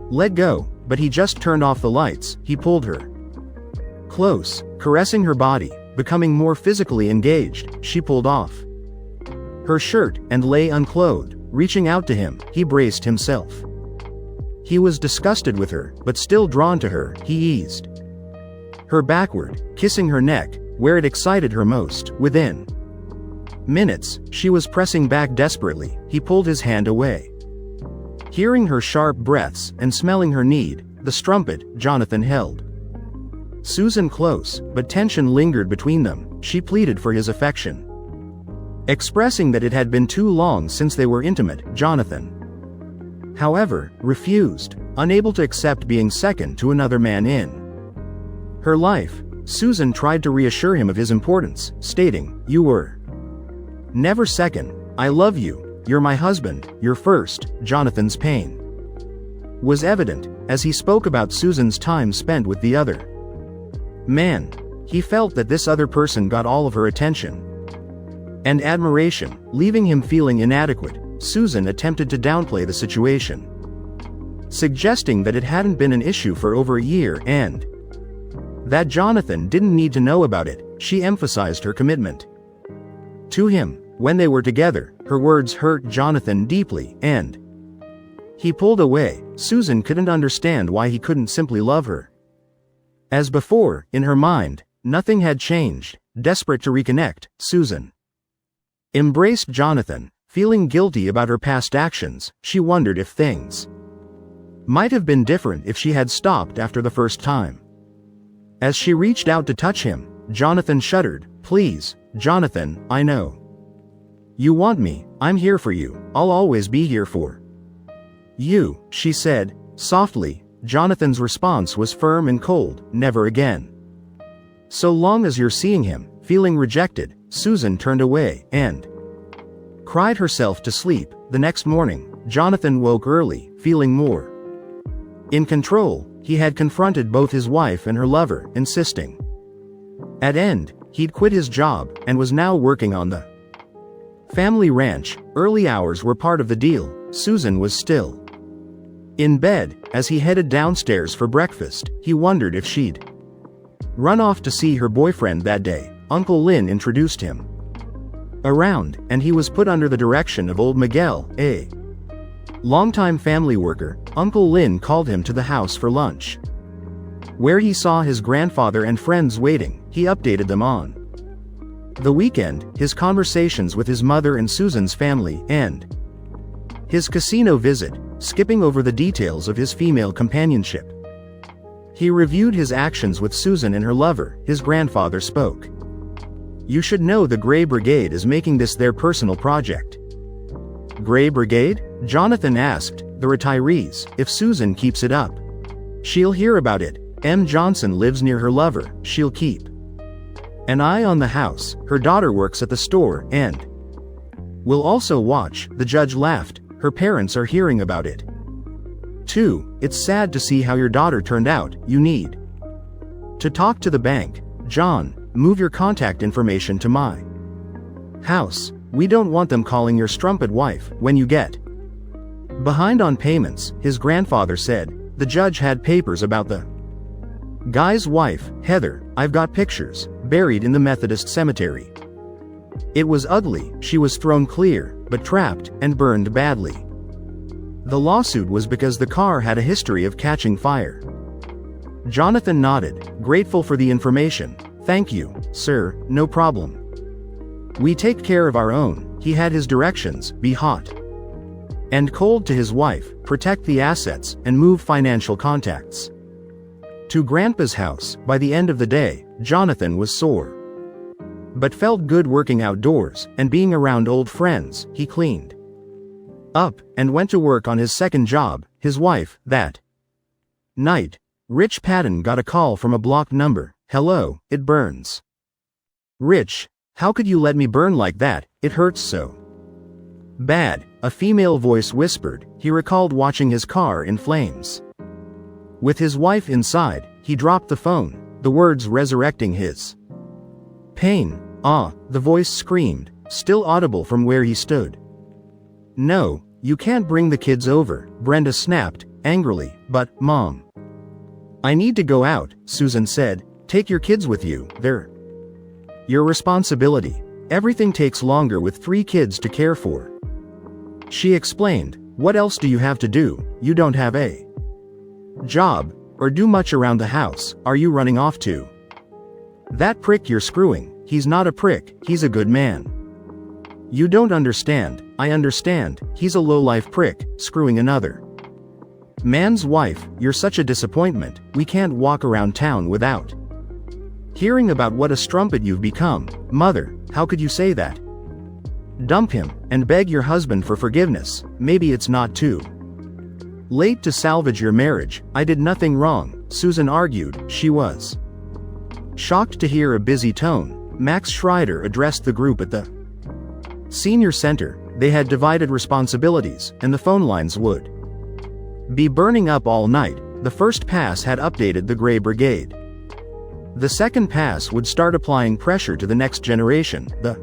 let go, but he just turned off the lights. He pulled her close, caressing her body, becoming more physically engaged. She pulled off her shirt and lay unclothed, reaching out to him. He braced himself. He was disgusted with her, but still drawn to her. He eased her backward, kissing her neck, where it excited her most. Within minutes, she was pressing back desperately. He pulled his hand away. Hearing her sharp breaths and smelling her need, the strumpet, Jonathan held Susan close, but tension lingered between them. She pleaded for his affection, expressing that it had been too long since they were intimate. Jonathan, however, refused, unable to accept being second to another man in her life. Susan tried to reassure him of his importance, stating, "You were never second. I love you. You're my husband. You're first." Jonathan's pain was evident as he spoke about Susan's time spent with the other man. He felt that this other person got all of her attention and admiration, leaving him feeling inadequate. Susan attempted to downplay the situation, suggesting that it hadn't been an issue for over a year and that Jonathan didn't need to know about it. She emphasized her commitment to him. When they were together, her words hurt Jonathan deeply, and he pulled away. Susan couldn't understand why he couldn't simply love her. As before, in her mind, nothing had changed. Desperate to reconnect, Susan embraced Jonathan. Feeling guilty about her past actions, she wondered if things might have been different if she had stopped after the first time. As she reached out to touch him, Jonathan shuddered. "Please, Jonathan, I know you want me. I'm here for you. I'll always be here for you," she said, softly. Jonathan's response was firm and cold. "Never again. So long as you're seeing him." Feeling rejected, Susan turned away and cried herself to sleep. The next morning, Jonathan woke early, feeling more in control. He had confronted both his wife and her lover, insisting at end he'd quit his job and was now working on the family ranch. Early hours were part of the deal. Susan was still in bed. As he headed downstairs for breakfast, he wondered if she'd run off to see her boyfriend that day. Uncle Lynn introduced him around, and he was put under the direction of old Miguel, a longtime family worker. Uncle Lynn called him to the house for lunch, where he saw his grandfather and friends waiting. He updated them on the weekend, his conversations with his mother and Susan's family, and his casino visit, skipping over the details of his female companionship. He reviewed his actions with Susan and her lover. His grandfather spoke. "You should know the Gray Brigade is making this their personal project." "Gray Brigade?" Jonathan asked. "The retirees. If Susan keeps it up, she'll hear about it. M. Johnson lives near her lover. She'll keep an eye on the house. Her daughter works at the store and will also watch." The judge laughed. "Her parents are hearing about it too. It's sad to see how your daughter turned out. You need to talk to the bank. John, move your contact information to my house. We don't want them calling your strumpet wife when you get behind on payments," his grandfather said. The judge had papers about the guy's wife, Heather. "I've got pictures, buried in the Methodist cemetery. It was ugly. She was thrown clear, but trapped, and burned badly. The lawsuit was because the car had a history of catching fire." Jonathan nodded, grateful for the information. "Thank you, sir, no problem. We take care of our own." He had his directions: be hot and cold to his wife, protect the assets, and move financial contacts to Grandpa's house. By the end of the day, Jonathan was sore, but felt good working outdoors and being around old friends. He cleaned up and went to work on his second job. His wife, that night, Rich Patton, got a call from a blocked number. "Hello, it burns." "Rich, how could you let me burn like that? It hurts so bad," a female voice whispered. He recalled watching his car in flames. With his wife inside, he dropped the phone, the words resurrecting his pain. "Ah," the voice screamed, still audible from where he stood. "No, you can't bring the kids over," Brenda snapped, angrily. "But, Mom, I need to go out," Susan said. "Take your kids with you. They're your responsibility. Everything takes longer with 3 kids to care for." She explained. "What else do you have to do? You don't have a job, or do much around the house. Are you running off to that prick you're screwing?" "He's not a prick, he's a good man." "You don't understand." "I understand. He's a low-life prick, screwing another man's wife. You're such a disappointment. We can't walk around town without Hearing about what a strumpet you've become. Mother, how could you say that? Dump him, and beg your husband for forgiveness. Maybe it's not too late to salvage your marriage. I did nothing wrong, Susan argued. She was shocked to hear a busy tone. Max Schreider addressed the group at the senior center. They had divided responsibilities, and the phone lines would be burning up all night. The first pass had updated the Gray Brigade. The second pass would start applying pressure to the next generation. The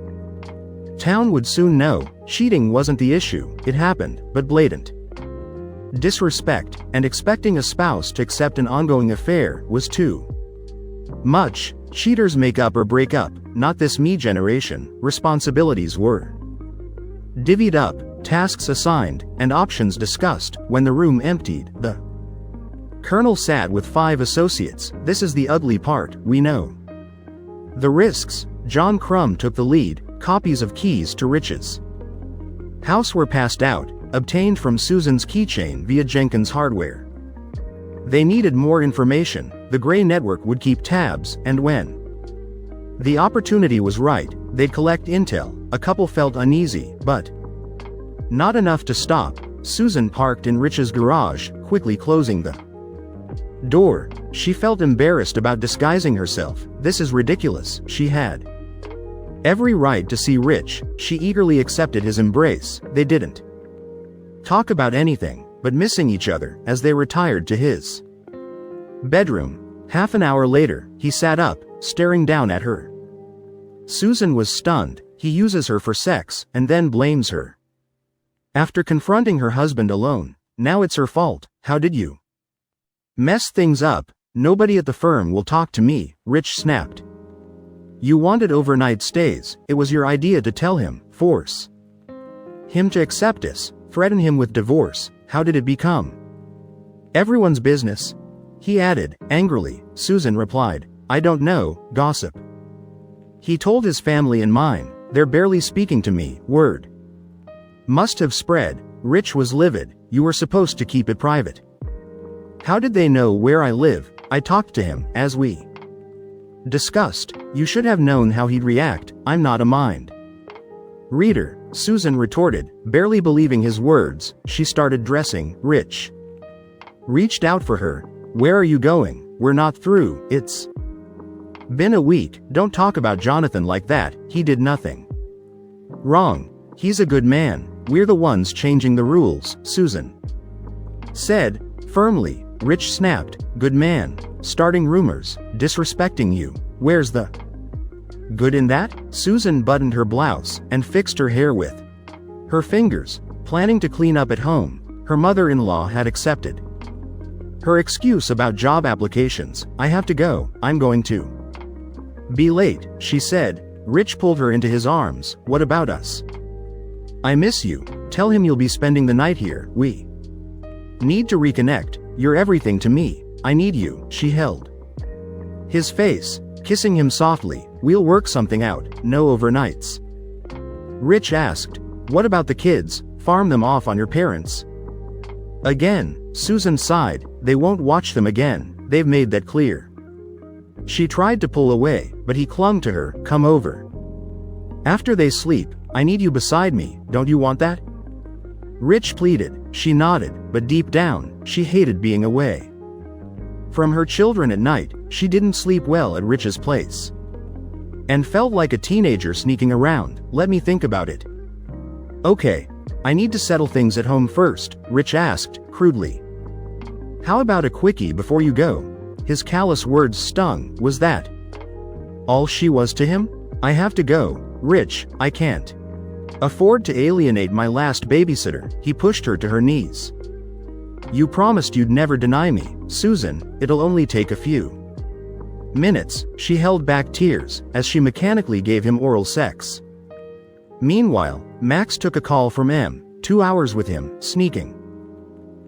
town would soon know. Cheating wasn't the issue, it happened, but blatant disrespect, and expecting a spouse to accept an ongoing affair, was too much. Cheaters make up or break up, not this me generation. Responsibilities were divvied up, tasks assigned, and options discussed. When the room emptied, the Colonel sat with 5 associates. This is the ugly part, we know the risks. John Crumb took the lead. Copies of Keys to Riches house were passed out, obtained from Susan's keychain via Jenkins Hardware. They needed more information. The Gray Network would keep tabs, and when the opportunity was right, they'd collect intel. A couple felt uneasy, but not enough to stop. Susan parked in Rich's garage, quickly closing the door. She felt embarrassed about disguising herself. This is ridiculous. She had every right to see Rich. She eagerly accepted his embrace. They didn't talk about anything but missing each other as they retired to his bedroom. Half an hour later, he sat up, staring down at her. Susan was stunned. He uses her for sex, and then blames her. After confronting her husband alone, now it's her fault. How did you mess things up? Nobody at the firm will talk to me, Rich snapped. You wanted overnight stays. It was your idea to tell him, force him to accept us, threaten him with divorce. How did it become everyone's business? He added, angrily. Susan replied, I don't know, gossip. He told his family and mine. They're barely speaking to me. Word must have spread. Rich was livid. You were supposed to keep it private. How did they know where I live? I talked to him, as we discussed. You should have known how he'd react. I'm not a mind reader, Susan retorted, barely believing his words. She started dressing. Rich reached out for her. Where are you going? We're not through. It's been a week. Don't talk about Jonathan like that. He did nothing wrong. He's a good man. We're the ones changing the rules, Susan said firmly. Rich snapped, good man. Starting rumors, disrespecting you. Where's the good in that? Susan buttoned her blouse and fixed her hair with her fingers, planning to clean up at home. Her mother-in-law had accepted her excuse about job applications. I have to go. I'm going to be late, she said. Rich pulled her into his arms. What about us? I miss you. Tell him you'll be spending the night here. We need to reconnect. You're everything to me. I need you. She held his face, kissing him softly. We'll work something out. No overnights. Rich asked, what about the kids? Farm them off on your parents? Again, Susan sighed. They won't watch them again. They've made that clear. She tried to pull away, but he clung to her. Come over. After they sleep, I need you beside me. Don't you want that? Rich pleaded. She nodded, but deep down, she hated being away from her children at night. She didn't sleep well at Rich's place and felt like a teenager sneaking around. Let me think about it. Okay. I need to settle things at home first, Rich asked, crudely. How about a quickie before you go? His callous words stung. Was that all she was to him? I have to go, Rich. I can't afford to alienate my last babysitter. He pushed her to her knees. You promised you'd never deny me, Susan. It'll only take a few minutes. She held back tears as she mechanically gave him oral sex. Meanwhile, Max took a call from M. 2 hours with him, sneaking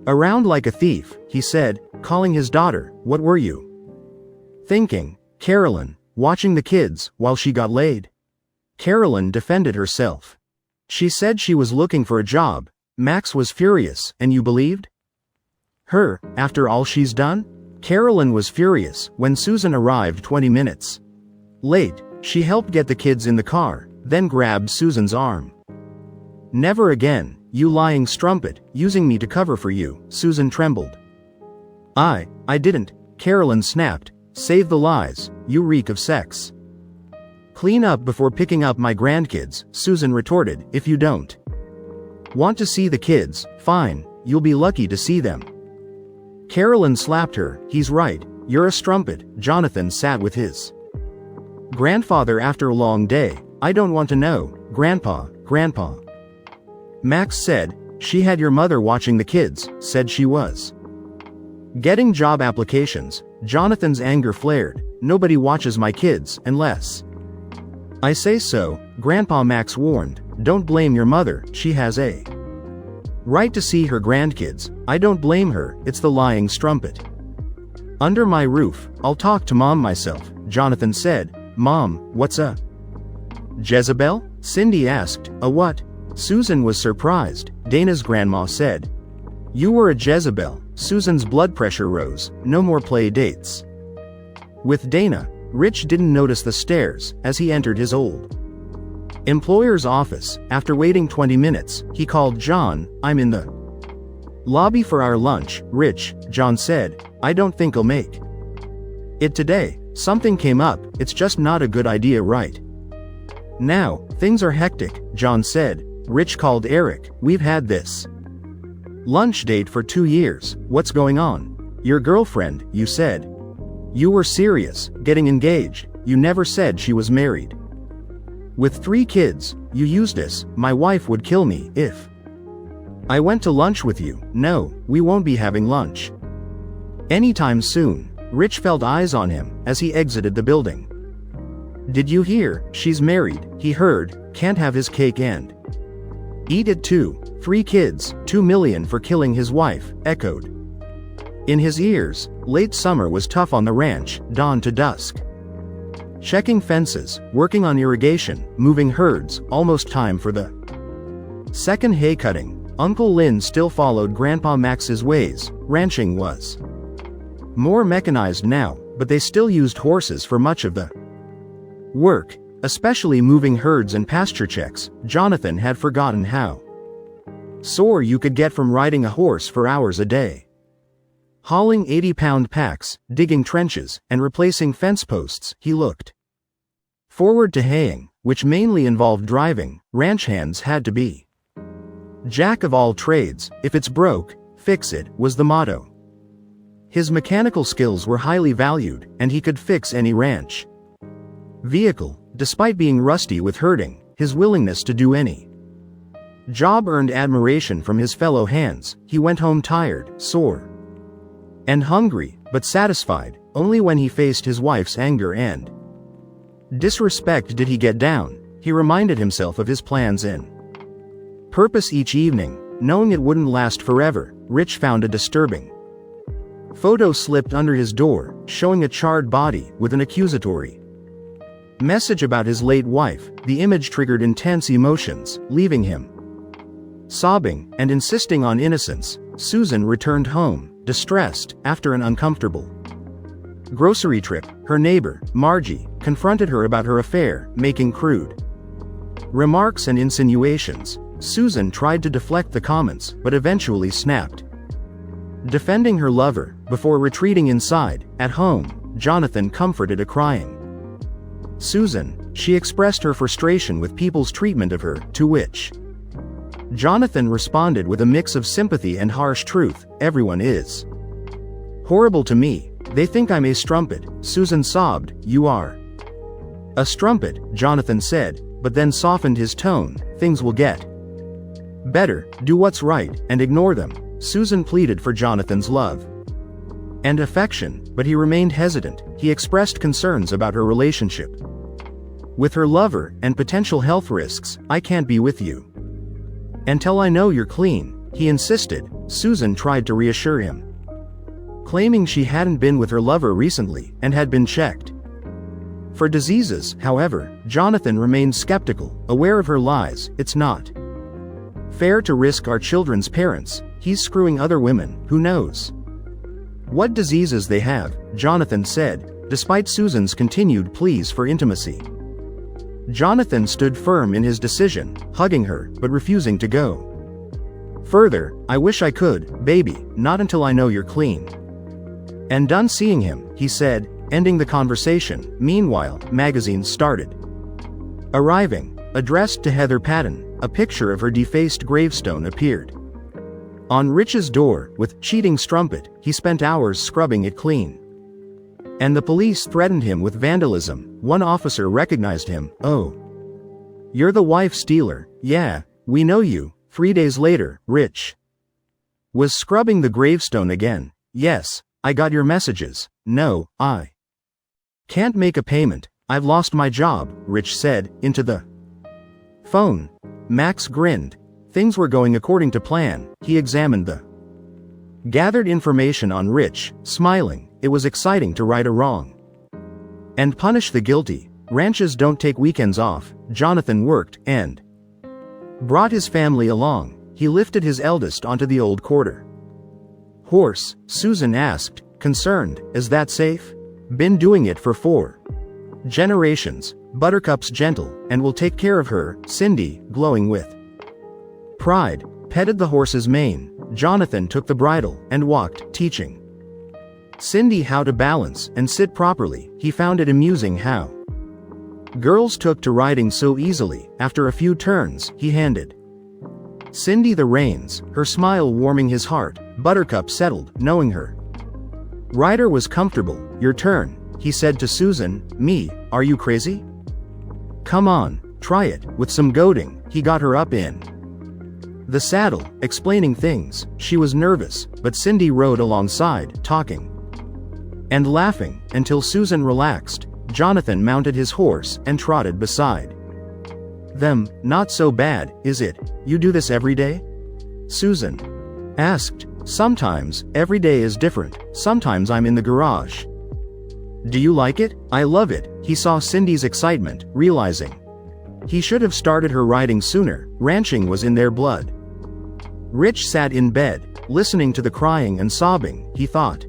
around like a thief, he said, calling his daughter. What were you thinking? Carolyn, watching the kids while she got laid. Carolyn defended herself. She said she was looking for a job. Max was furious. And you believed her, after all she's done? Carolyn was furious when Susan arrived 20 minutes Late, she helped get the kids in the car, then grabbed Susan's arm. "Never again, you lying strumpet, using me to cover for you," Susan trembled. I didn't," Carolyn snapped. "Save the lies, you reek of sex." "Clean up before picking up my grandkids," Susan retorted, "if you don't want to see the kids, fine, you'll be lucky to see them." Carolyn slapped her. "He's right, you're a strumpet." Jonathan sat with his grandfather after a long day. "I don't want to know, Grandpa." Max said, "She had your mother watching the kids, said she was getting job applications." Jonathan's anger flared. "Nobody watches my kids, unless I say so," Grandpa Max warned. "Don't blame your mother, she has a right to see her grandkids." "I don't blame her, it's the lying strumpet under my roof. I'll talk to Mom myself," Jonathan said. "Mom, what's a Jezebel?" Cindy asked. "A what?" Susan was surprised. "Dana's grandma said you were a Jezebel." Susan's blood pressure rose. No more play dates with Dana. Rich didn't notice the stares as he entered his old employer's office. After waiting 20 minutes, he called John. "I'm in the lobby for our lunch, Rich," John said. "I don't think I'll make it today. Something came up, it's just not a good idea right now. Things are hectic," John said. Rich called Eric. "We've had this lunch date for 2 years. What's going on?" "Your girlfriend, you said you were serious, getting engaged. You never said she was married with 3 kids. You used us. My wife would kill me if I went to lunch with you." "No, we won't be having lunch anytime soon." Rich felt eyes on him as he exited the building. "Did you hear? She's married," he heard. "Can't have his cake and eat it too. 3 kids, 2 million for killing his wife," echoed in his ears. Late summer was tough on the ranch, dawn to dusk. Checking fences, working on irrigation, moving herds, almost time for the second hay cutting. Uncle Lynn still followed Grandpa Max's ways. Ranching was more mechanized now, but they still used horses for much of the work, especially moving herds and pasture checks. Jonathan had forgotten how sore you could get from riding a horse for hours a day. Hauling 80-pound packs, digging trenches, and replacing fence posts, he looked forward to haying, which mainly involved driving. Ranch hands had to be jack of all trades. If it's broke, fix it, was the motto. His mechanical skills were highly valued, and he could fix any ranch vehicle. Despite being rusty with herding, his willingness to do any job earned admiration from his fellow hands. He went home tired, sore, and hungry, but satisfied. Only when he faced his wife's anger and disrespect did he get down. He reminded himself of his plans and purpose each evening, knowing it wouldn't last forever. Rich found a disturbing photo slipped under his door, showing a charred body with an accusatory message about his late wife. The image triggered intense emotions, leaving him sobbing and insisting on innocence. Susan returned home, distressed. After an uncomfortable grocery trip, her neighbor, Margie, confronted her about her affair, making crude remarks and insinuations. Susan tried to deflect the comments, but eventually snapped, defending her lover, before retreating inside. At home, Jonathan comforted a crying Susan. She expressed her frustration with people's treatment of her, to which Jonathan responded with a mix of sympathy and harsh truth. "Everyone is horrible to me. They think I'm a strumpet." Susan sobbed. "You are a strumpet," Jonathan said, but then softened his tone. "Things will get better. Do what's right, and ignore them." Susan pleaded for Jonathan's love and affection, but he remained hesitant. He expressed concerns about her relationship with her lover and potential health risks. "I can't be with you until I know you're clean," he insisted. Susan tried to reassure him, claiming she hadn't been with her lover recently and had been checked for diseases. However, Jonathan remained skeptical, aware of her lies. "It's not fair to risk our children's parents. He's screwing other women, who knows what diseases they have," Jonathan said. despite Susan's continued pleas for intimacy. Jonathan stood firm in his decision, hugging her, but refusing to go. Further, I wish I could, baby, not until I know you're clean. And done seeing him, he said, ending the conversation. Meanwhile, magazines started arriving. Addressed to Heather Patton, a picture of her defaced gravestone appeared on Rich's door. With cheating strumpet, he spent hours scrubbing it clean. And the police threatened him with vandalism. One officer recognized him. Oh, you're the wife stealer. Yeah, we know you. 3 days later, Rich was scrubbing the gravestone again. Yes, I got your messages. No, I can't make a payment. I've lost my job, Rich said, into the phone. Max grinned. Things were going according to plan. He examined the gathered information on Rich, smiling. It was exciting to right a wrong and punish the guilty. Ranches don't take weekends off. Jonathan worked and brought his family along. He lifted his eldest onto the old quarter horse. Susan asked, concerned, is that safe? Been doing it for 4 generations. Buttercup's gentle, and will take care of her. Cindy, glowing with pride, petted the horse's mane. Jonathan took the bridle and walked, teaching Cindy how to balance and sit properly. He found it amusing how girls took to riding so easily. After a few turns, he handed Cindy the reins, her smile warming his heart. Buttercup settled, knowing her rider was comfortable. Your turn, he said to Susan. Me, are you crazy? Come on, try it. With some goading, he got her up in the saddle, explaining things. She was nervous, but Cindy rode alongside, talking and laughing, until Susan relaxed. Jonathan mounted his horse and trotted beside them. Not so bad, is it? You do this every day? Susan asked. Sometimes, every day is different. Sometimes I'm in the garage. Do you like it? I love it. He saw Cindy's excitement, realizing he should have started her riding sooner. Ranching was in their blood. Rich sat in bed, listening to the crying and sobbing. He thought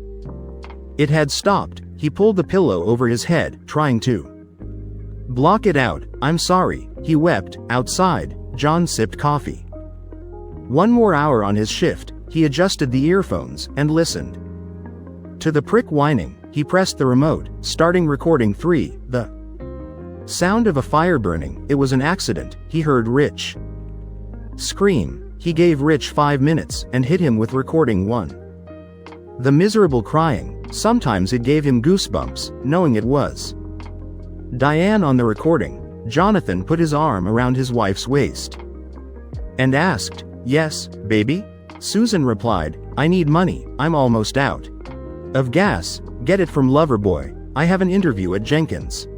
it had stopped. He pulled the pillow over his head, trying to block it out. I'm sorry, he wept. Outside, John sipped coffee. 1 more hour on his shift. He adjusted the earphones and listened to the prick whining. He pressed the remote, starting recording 3. The sound of a fire burning. It was an accident. He heard Rich scream. He gave Rich 5 minutes and hit him with recording 1. The miserable crying. Sometimes it gave him goosebumps, knowing it was Diane on the recording. Jonathan put his arm around his wife's waist and asked, yes, baby? Susan replied, I need money. I'm almost out of gas. Get it from Loverboy. I have an interview at Jenkins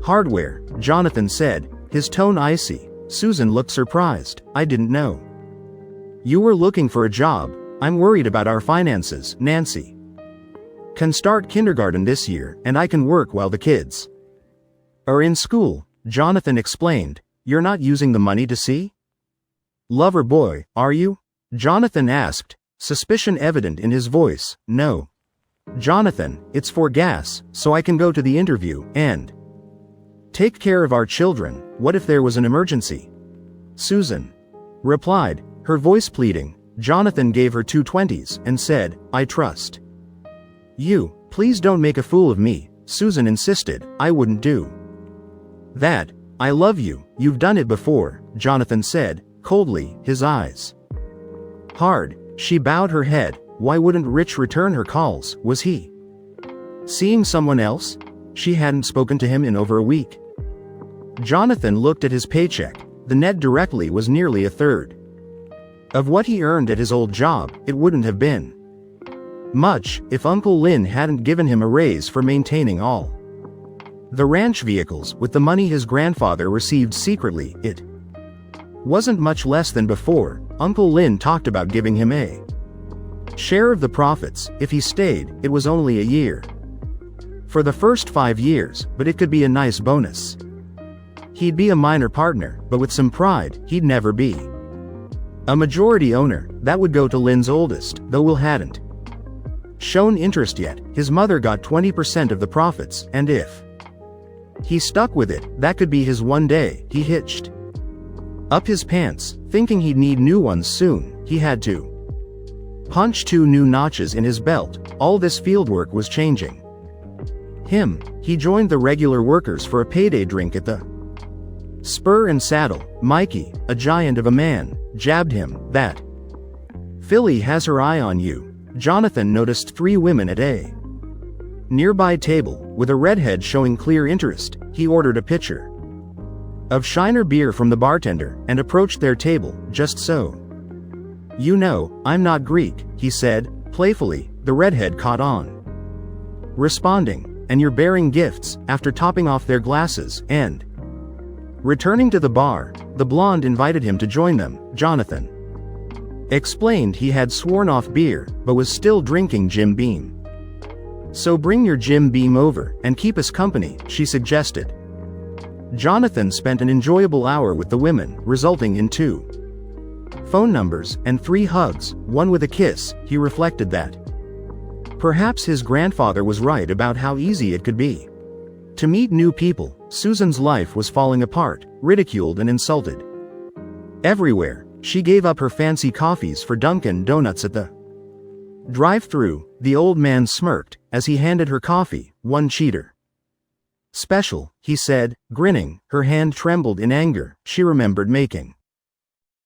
Hardware, Jonathan said, his tone icy. Susan looked surprised. I didn't know you were looking for a job. I'm worried about our finances. Nancy can start kindergarten this year, and I can work while the kids are in school. Jonathan explained. You're not using the money to see Loverboy, are you? Jonathan asked, suspicion evident in his voice. No, Jonathan, it's for gas, so I can go to the interview and take care of our children. What if there was an emergency? Susan replied, her voice pleading. Jonathan gave her 2 20s and said, I trust you. Please don't make a fool of me. Susan insisted. I wouldn't do that. I love you. You've done it before, Jonathan said, coldly, his eyes hard. She bowed her head. Why wouldn't Rich return her calls? Was he seeing someone else? She hadn't spoken to him in over a week. Jonathan looked at his paycheck. The net directly was nearly 1/3 of what he earned at his old job. It wouldn't have been much if Uncle Lynn hadn't given him a raise for maintaining all the ranch vehicles with the money his grandfather received secretly. It wasn't much less than before. Uncle Lynn talked about giving him a share of the profits. If he stayed, it was only a year for the first 5 years, but it could be a nice bonus. He'd be a minor partner, but with some pride, he'd never be a majority owner. That would go to Lynn's oldest, though Will hadn't shown interest yet, his mother got 20% of the profits, and if he stuck with it, that could be his one day. He hitched up his pants, thinking he'd need new ones soon. He had to punch 2 new notches in his belt. All this fieldwork was changing him. He joined the regular workers for a payday drink at the Spur and Saddle. Mikey, a giant of a man, jabbed him. That filly has her eye on you. Jonathan noticed 3 women at a nearby table, with a redhead showing clear interest. He ordered a pitcher of Shiner beer from the bartender, and approached their table. Just so you know, I'm not Greek, he said, playfully. The redhead caught on, responding, and you're bearing gifts. After topping off their glasses, and returning to the bar, the blonde invited him to join them. Jonathan explained he had sworn off beer, but was still drinking Jim Beam. So bring your Jim Beam over, and keep us company, she suggested. Jonathan spent an enjoyable hour with the women, resulting in 2 phone numbers, and 3 hugs, one with a kiss. He reflected that perhaps his grandfather was right about how easy it could be to meet new people. Susan's life was falling apart, ridiculed and insulted everywhere. She gave up her fancy coffees for Dunkin' Donuts at the drive-thru. The old man smirked as he handed her coffee. One cheater special, he said, grinning. Her hand trembled in anger. She remembered making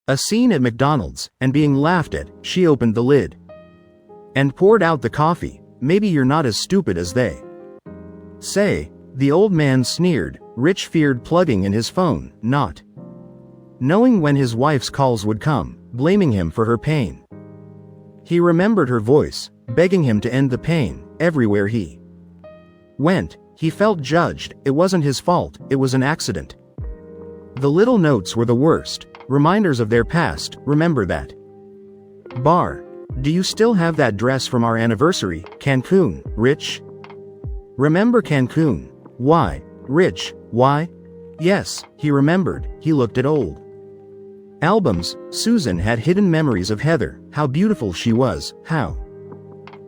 a scene at McDonald's and being laughed at. She opened the lid and poured out the coffee. Maybe you're not as stupid as they say, the old man sneered. Rich feared plugging in his phone, not knowing when his wife's calls would come, blaming him for her pain. He remembered her voice, begging him to end the pain. Everywhere he went, he felt judged. It wasn't his fault, it was an accident. The little notes were the worst, reminders of their past. Remember that bar? Do you still have that dress from our anniversary? Cancun, Rich? Remember Cancun? Why, Rich, why? Yes, he remembered. He looked at old albums. Susan had hidden memories of Heather, how beautiful she was, how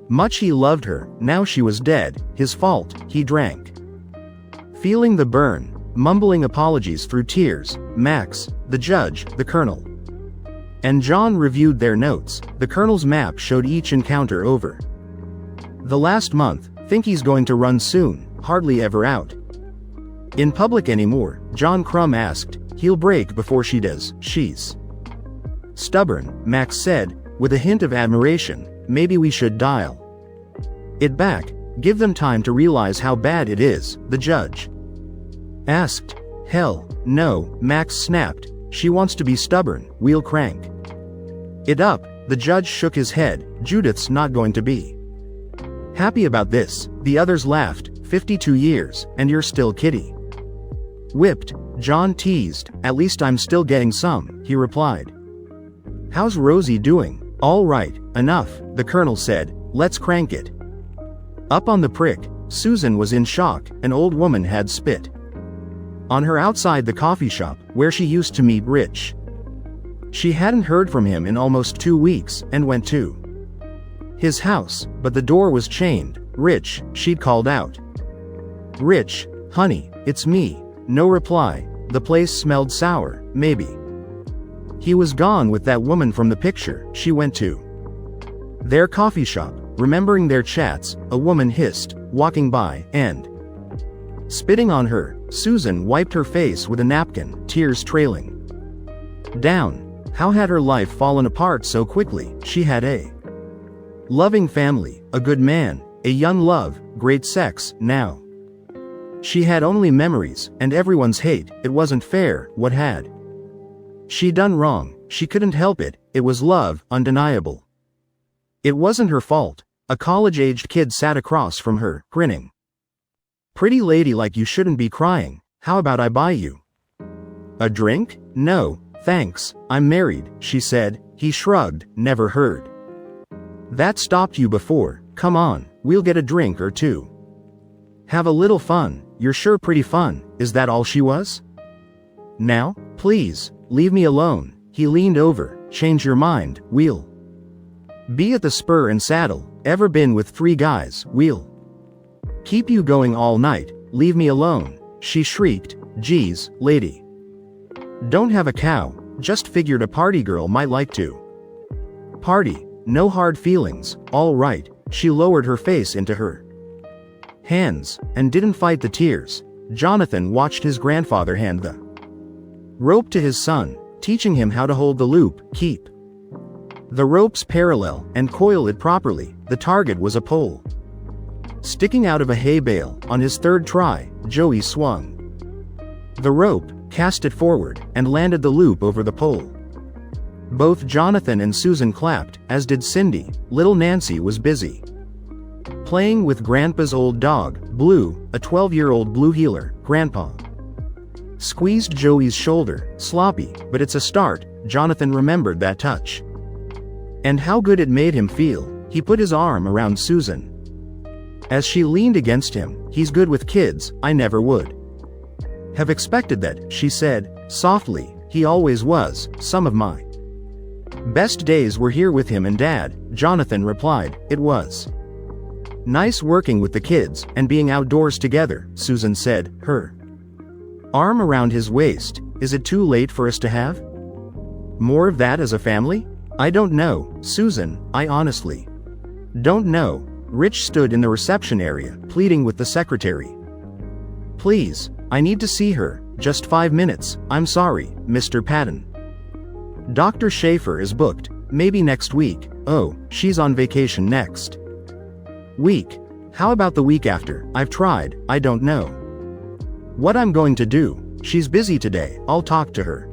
much he loved her. Now she was dead. His fault. He drank, feeling the burn, mumbling apologies through tears. Max, the judge, the colonel, and John reviewed their notes. The colonel's map showed each encounter over the last month. Think he's going to run soon. Hardly ever out in public anymore. John Crumb asked. He'll break before she does. She's stubborn, Max said, with a hint of admiration. Maybe we should dial it back. Give them time to realize how bad it is, the judge asked. Hell, no, Max snapped. She wants to be stubborn. We'll crank it up. The judge shook his head. Judith's not going to be happy about this. The others laughed. 52 years, and you're still kitty whipped, John teased. At least I'm still getting some, he replied. How's Rosie doing? All right, enough, the colonel said. Let's crank it up on the prick. Susan was in shock. An old woman had spit on her outside the coffee shop, where she used to meet Rich. She hadn't heard from him in almost 2 weeks, and went to his house, but the door was chained. Rich, she'd called out. Rich, honey, it's me. No reply. The place smelled sour. Maybe he was gone with that woman from the picture. She went to their coffee shop, remembering their chats. A woman hissed, walking by, and spitting on her. Susan wiped her face with a napkin, tears trailing down. How had her life fallen apart so quickly? She had a loving family, a good man, a young love, great sex. Now she had only memories, and everyone's hate. It wasn't fair. What had she done wrong? She couldn't help it. It was love, undeniable. It wasn't her fault. A college-aged kid sat across from her, grinning. Pretty lady like you shouldn't be crying. How about I buy you a drink? No, thanks, I'm married, she said. He shrugged. Never heard that stopped you before. Come on, we'll get a drink or two. Have a little fun. You're sure pretty fun. Is that all she was? Now, please, leave me alone. He leaned over. Change your mind. We'll be at the Spur and Saddle. Ever been with 3 guys, we'll keep you going all night, leave me alone, she shrieked. Geez, lady. Don't have a cow, just figured a party girl might like to party, no hard feelings, all right. She lowered her face into her hands, and didn't fight the tears. Jonathan watched his grandfather hand the rope to his son, teaching him how to hold the loop, keep the ropes parallel, and coil it properly. The target was a pole sticking out of a hay bale. On his 3rd try, Joey swung the rope, cast it forward, and landed the loop over the pole. Both Jonathan and Susan clapped, as did Cindy. Little Nancy was busy playing with Grandpa's old dog, Blue, a 12-year-old blue heeler. Grandpa squeezed Joey's shoulder. Sloppy, but it's a start. Jonathan remembered that touch and how good it made him feel. He put his arm around Susan as she leaned against him. He's good with kids, I never would have expected that, she said, softly. He always was. Some of my best days were here with him and Dad, Jonathan replied. It was nice working with the kids, and being outdoors together, Susan said, her arm around his waist. Is it too late for us to have more of that as a family? I don't know, Susan, I honestly don't know. Rich stood in the reception area, pleading with the secretary. Please, I need to see her, just 5 minutes, I'm sorry, Mr. Patton. Dr. Schaefer is booked, maybe next week. Oh, she's on vacation next week. How about the week after? I've tried, I don't know what I'm going to do. She's busy today, I'll talk to her.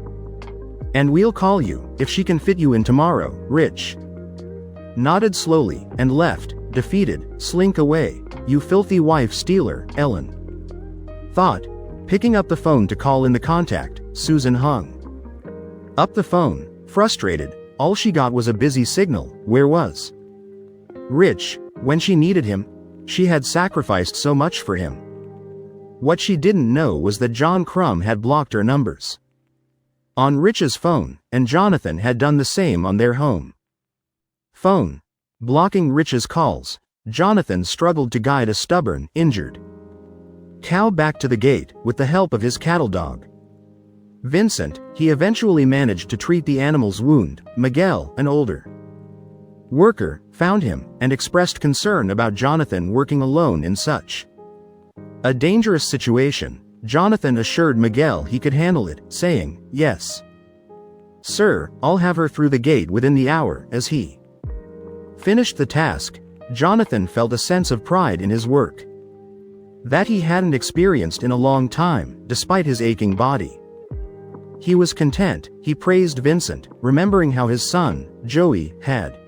And we'll call you, if she can fit you in tomorrow. Rich nodded slowly, and left, defeated. Slink away, you filthy wife stealer, Ellen thought, picking up the phone to call in the contact. Susan hung up the phone, frustrated. All she got was a busy signal. Where was Rich when she needed him? She had sacrificed so much for him. What she didn't know was that John Crumb had blocked her numbers on Rich's phone, and Jonathan had done the same on their home phone. Blocking Rich's calls, Jonathan struggled to guide a stubborn, injured cow back to the gate, with the help of his cattle dog, Vincent. He eventually managed to treat the animal's wound. Miguel, an older worker, found him, and expressed concern about Jonathan working alone in such a dangerous situation. Jonathan assured Miguel he could handle it, saying, yes, sir, I'll have her through the gate within the hour. As he finished the task, Jonathan felt a sense of pride in his work that he hadn't experienced in a long time. Despite his aching body, he was content. He praised Vincent, remembering how his son, Joey, had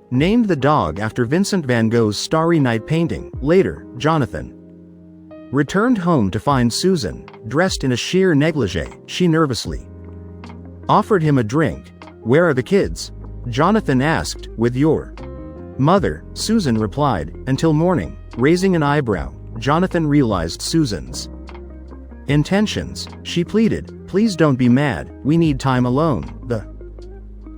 named the dog after Vincent van Gogh's Starry Night painting. Later, Jonathan returned home to find Susan, dressed in a sheer negligee. She nervously offered him a drink. Where are the kids? Jonathan asked. With your mother, Susan replied. Until morning. Raising an eyebrow, Jonathan realized Susan's intentions. She pleaded, please don't be mad, we need time alone. The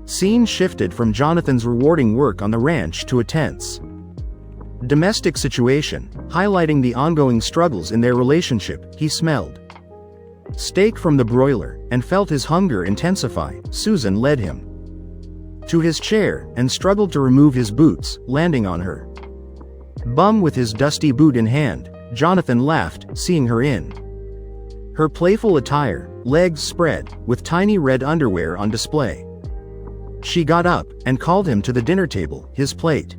scene shifted from Jonathan's rewarding work on the ranch to a tense domestic situation, highlighting the ongoing struggles in their relationship. He smelled steak from the broiler, and felt his hunger intensify. Susan led him to his chair, and struggled to remove his boots, landing on her bum with his dusty boot in hand. Jonathan laughed, seeing her in her playful attire, legs spread, with tiny red underwear on display. She got up, and called him to the dinner table. His plate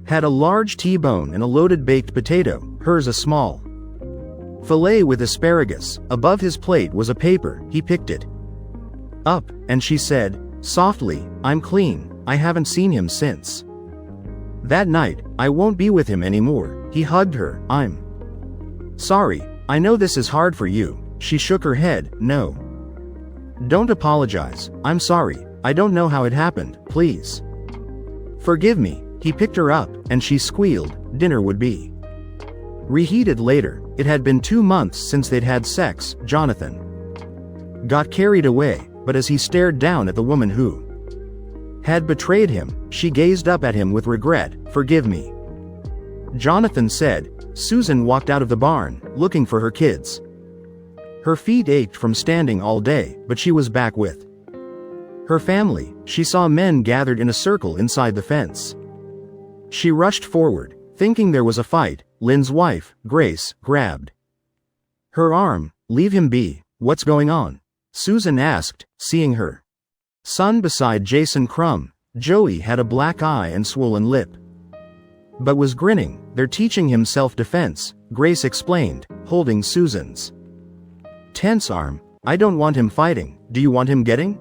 had a large T-bone and a loaded baked potato, hers a small fillet with asparagus. Above his plate was a paper. He picked it up, and she said, softly, I'm clean, I haven't seen him since that night. I won't be with him anymore. He hugged her. I'm sorry, I know this is hard for you. She shook her head. No. Don't apologize, I'm sorry, I don't know how it happened, please forgive me. He picked her up, and she squealed. Dinner would be reheated later. It had been 2 months since they'd had sex. Jonathan got carried away, but as he stared down at the woman who had betrayed him. She gazed up at him with regret. "Forgive me," Jonathan said. Susan walked out of the barn, looking for her kids. Her feet ached from standing all day, but she was back with her family. She saw men gathered in a circle inside the fence. She rushed forward, thinking there was a fight. Lynn's wife, Grace, grabbed her arm. "Leave him be. What's going on?" Susan asked, seeing her son beside Jason Crumb. Joey had a black eye and swollen lip, but was grinning. "They're teaching him self-defense," Grace explained, holding Susan's tense arm. "I don't want him fighting. Do you want him getting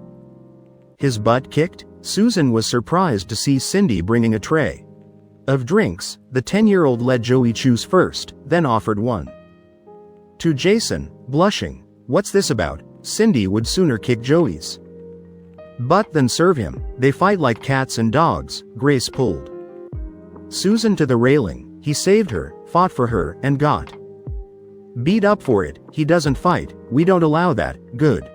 his butt kicked?" Susan was surprised to see Cindy bringing a tray of drinks. The 10-year-old let Joey choose first, then offered one to Jason, blushing. "What's this about?" Cindy would sooner kick Joey's butt than serve him. "They fight like cats and dogs." Grace pulled Susan to the railing. "He saved her, fought for her, and got beat up for it. He doesn't fight. We don't allow that. Good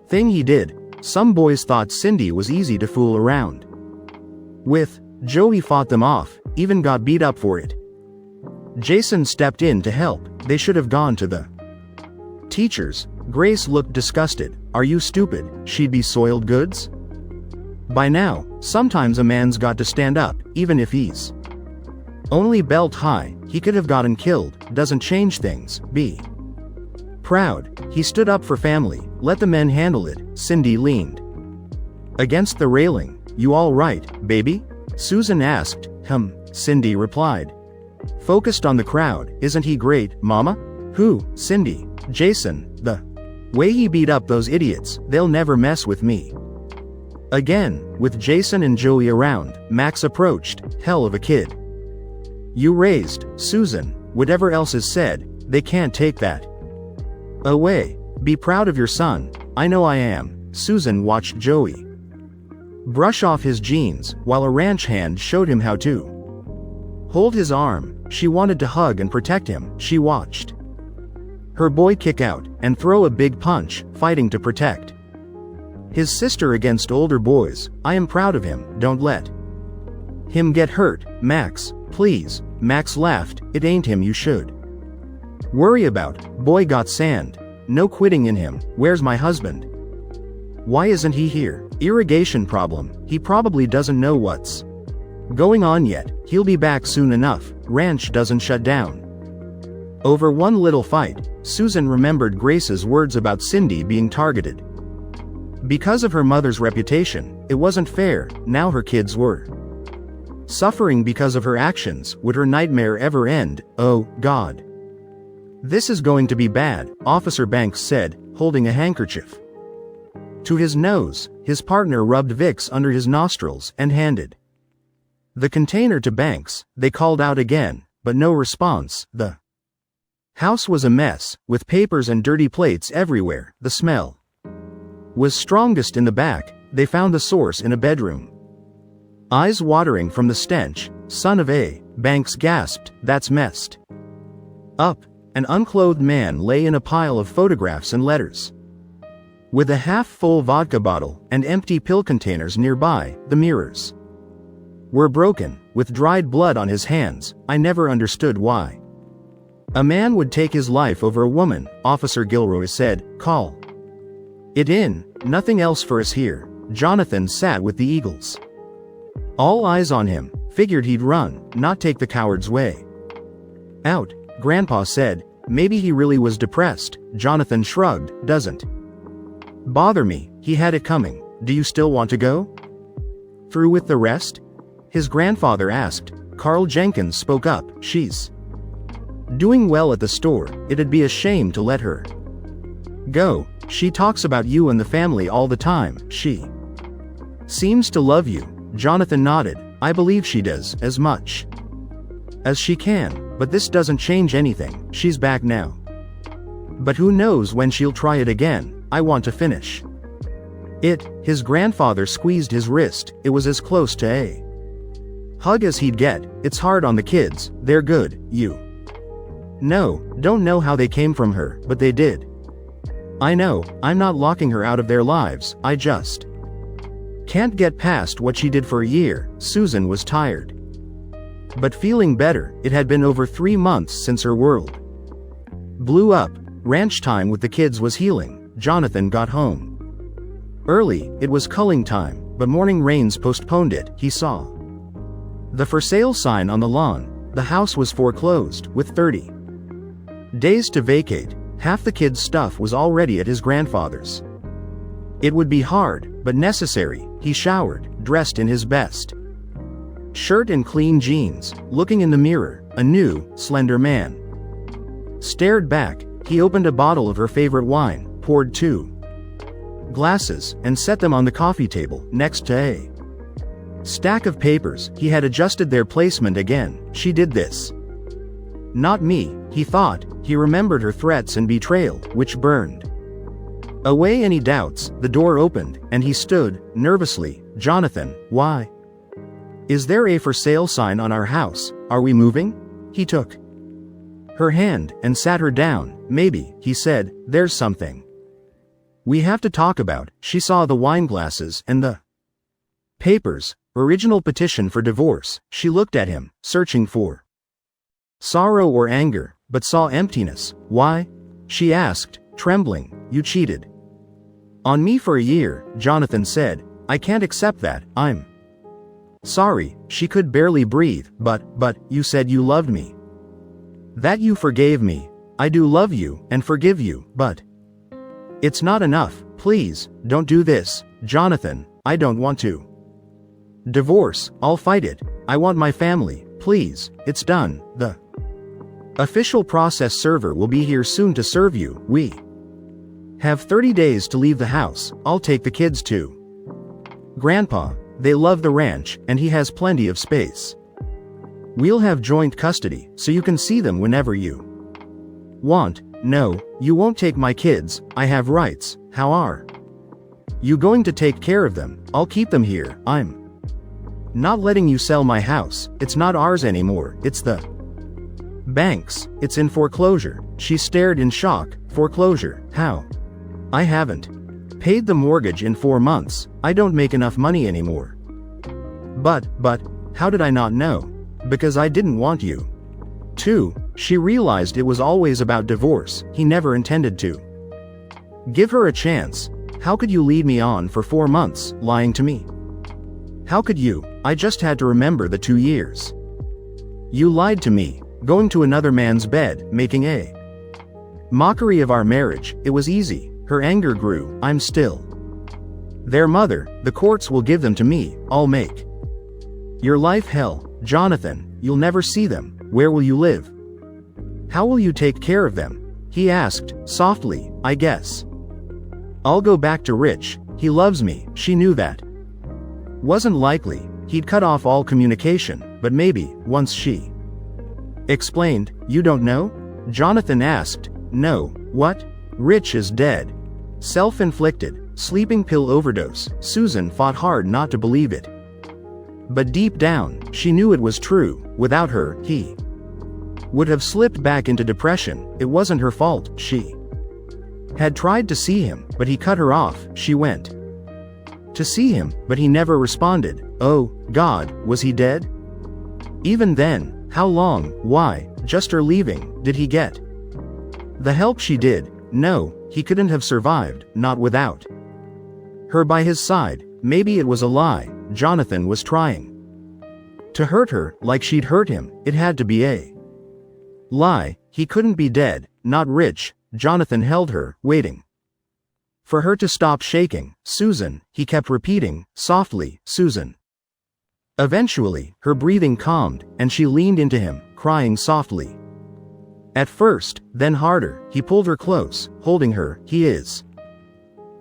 thing he did." Some boys thought Cindy was easy to fool around with. Joey fought them off, even got beat up for it. Jason stepped in to help. They should have gone to the teachers. Grace looked disgusted. "Are you stupid? She'd be soiled goods by now." Sometimes a man's got to stand up, even if he's only belt high. He could have gotten killed. Doesn't change things. Be proud. He stood up for family. Let the men handle it. Cindy leaned against the railing. "You all right, baby?" Susan asked. Cindy replied, focused on the crowd. "Isn't he great, Mama?" "Who?" Cindy. "Jason. The way he beat up those idiots. They'll never mess with me again." With Jason and Joey around, Max approached. "Hell of a kid you raised, Susan. Whatever else is said, they can't take that away. Be proud of your son." "I know I am." Susan watched Joey brush off his jeans, while a ranch hand showed him how to hold his arm. She wanted to hug and protect him. She watched her boy kick out and throw a big punch, fighting to protect his sister against older boys. "I am proud of him. Don't let him get hurt, Max. Please." Max laughed. "It ain't him you should worry about." Boy got sand. "No quitting in him." "Where's my husband? Why isn't he here?" "Irrigation problem. He probably doesn't know what's going on yet. He'll be back soon enough." Ranch doesn't shut down over one little fight. Susan remembered Grace's words about Cindy being targeted because of her mother's reputation. It wasn't fair. Now her kids were suffering because of her actions. Would her nightmare ever end? "Oh, God. This is going to be bad," Officer Banks said, holding a handkerchief to his nose. His partner rubbed Vicks under his nostrils and handed the container to Banks. They called out again, but no response. The house was a mess, with papers and dirty plates everywhere. The smell was strongest in the back. They found the source in a bedroom. Eyes watering from the stench. "Son of a," Banks gasped. "That's messed up." An unclothed man lay in a pile of photographs and letters, with a half-full vodka bottle and empty pill containers nearby. The mirrors were broken, with dried blood on his hands. "I never understood why a man would take his life over a woman," Officer Gilroy said. "Call it in. Nothing else for us here." Jonathan sat with the eagles, all eyes on him. Figured he'd run, not take the coward's way out. Grandpa said. Maybe he really was depressed. Jonathan shrugged. "Doesn't bother me. He had it coming. Do you still want to go through with the rest?" his grandfather asked. Carl Jenkins spoke up. "She's doing well at the store. It'd be a shame to let her go. She talks about you and the family all the time. She seems to love you." Jonathan nodded. "I believe she does, as much as she can. But this doesn't change anything. She's back now. But who knows when she'll try it again. I want to finish it." His grandfather squeezed his wrist. It was as close to a hug as he'd get. "It's hard on the kids. They're good. You don't know how they came from her, but they did. I know. I'm not locking her out of their lives. I just Can't get past what she did for a year. Susan was tired. But feeling better. It had been over 3 months since her world blew up. Ranch time with the kids was healing. Jonathan got home early. It was culling time, but morning rains postponed it. He saw the for sale sign on the lawn. The house was foreclosed, with 30 days to vacate. Half the kids' stuff was already at his grandfather's. It would be hard, but necessary. He showered, dressed in his best shirt and clean jeans, looking in the mirror. A new, slender man stared back. He opened a bottle of her favorite wine, poured 2 glasses, and set them on the coffee table, next to a stack of papers. He had adjusted their placement again. She did this. Not me, he thought. He remembered her threats and betrayal, which burned away any doubts. The door opened, and he stood, nervously. Jonathan, why is there a for sale sign on our house? Are we moving? He took her hand and sat her down. Maybe, he said, there's something we have to talk about. She saw the wine glasses and the papers. Original petition for divorce. She looked at him, searching for sorrow or anger, but saw emptiness. Why? She asked, trembling. You cheated on me for a year, Jonathan said. I can't accept that. I'm sorry. She could barely breathe. But, you said you loved me. That you forgave me. I do love you, and forgive you, but it's not enough. Please, don't do this, Jonathan. I don't want to divorce. I'll fight it. I want my family. Please, it's done. The official process server will be here soon to serve you. We have 30 days to leave the house. I'll take the kids to Grandpa. They love the ranch, and he has plenty of space. We'll have joint custody, so you can see them whenever you want. No, you won't take my kids. I have rights. How are you going to take care of them? I'll keep them here. I'm not letting you sell my house. It's not ours anymore. It's the bank's. It's in foreclosure. She stared in shock. Foreclosure? How? I haven't paid the mortgage in 4 months. I don't make enough money anymore. But, how did I not know? Because I didn't want you to. She realized it was always about divorce. He never intended to give her a chance. How could you lead me on for 4 months, lying to me? How could you? I just had to remember the 2 years. You lied to me, going to another man's bed, making a mockery of our marriage. It was easy. Her anger grew. I'm still their mother. The courts will give them to me. I'll make your life hell. Jonathan, you'll never see them. Where will you live? How will you take care of them? He asked, softly. I guess I'll go back to Rich. He loves me. She knew that wasn't likely. He'd cut off all communication, but maybe, once she explained. You don't know? Jonathan asked. No. What? Rich is dead. Self-inflicted, sleeping pill overdose. Susan fought hard not to believe it. But deep down, she knew it was true. Without her, he would have slipped back into depression. It wasn't her fault. She had tried to see him, but he cut her off. She went to see him, but he never responded. Oh, God, was he dead? Even then, how long? Why, just her leaving, did he get the help she did? No, he couldn't have survived, not without her by his side. Maybe it was a lie. Jonathan was trying to hurt her, like she'd hurt him. It had to be a lie. He couldn't be dead, not Rich. Jonathan held her, waiting for her to stop shaking. Susan, he kept repeating, softly, Susan. Eventually, her breathing calmed, and she leaned into him, crying softly. At first, then harder. He pulled her close, holding her. He is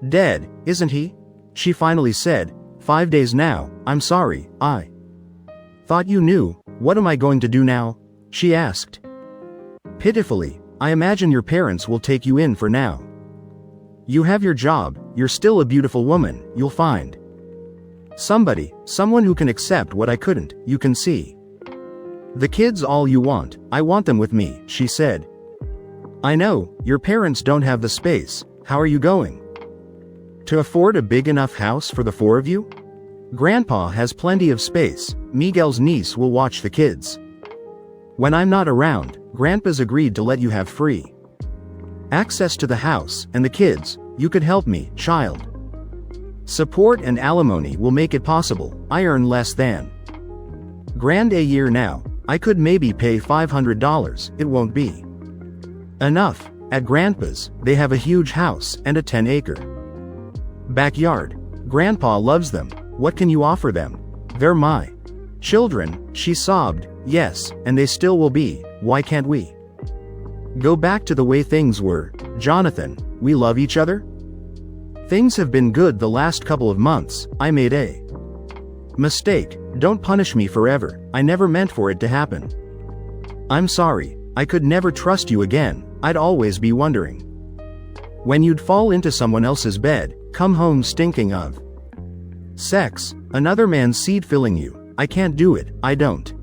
dead, isn't he? She finally said. 5 days now. I'm sorry. I thought you knew. What am I going to do now? She asked pitifully. I imagine your parents will take you in for now. You have your job. You're still a beautiful woman. You'll find someone who can accept what I couldn't. You can see the kids all you want. I want them with me, she said. I know, your parents don't have the space. How are you going to afford a big enough house for the 4 of you? Grandpa has plenty of space. Miguel's niece will watch the kids. When I'm not around, Grandpa's agreed to let you have free access to the house and the kids. You could help me, child. Support and alimony will make it possible. I earn less than grand a year now. I could maybe pay $500. It won't be enough. At Grandpa's, they have a huge house and a 10-acre backyard. Grandpa loves them. What can you offer them? They're my children, she sobbed. Yes, and they still will be. Why can't we go back to the way things were? Jonathan, we love each other? Things have been good the last couple of months. I made a mistake. Don't punish me forever. I never meant for it to happen. I'm sorry. I could never trust you again. I'd always be wondering when you'd fall into someone else's bed, come home stinking of sex, another man's seed filling you. I can't do it. I don't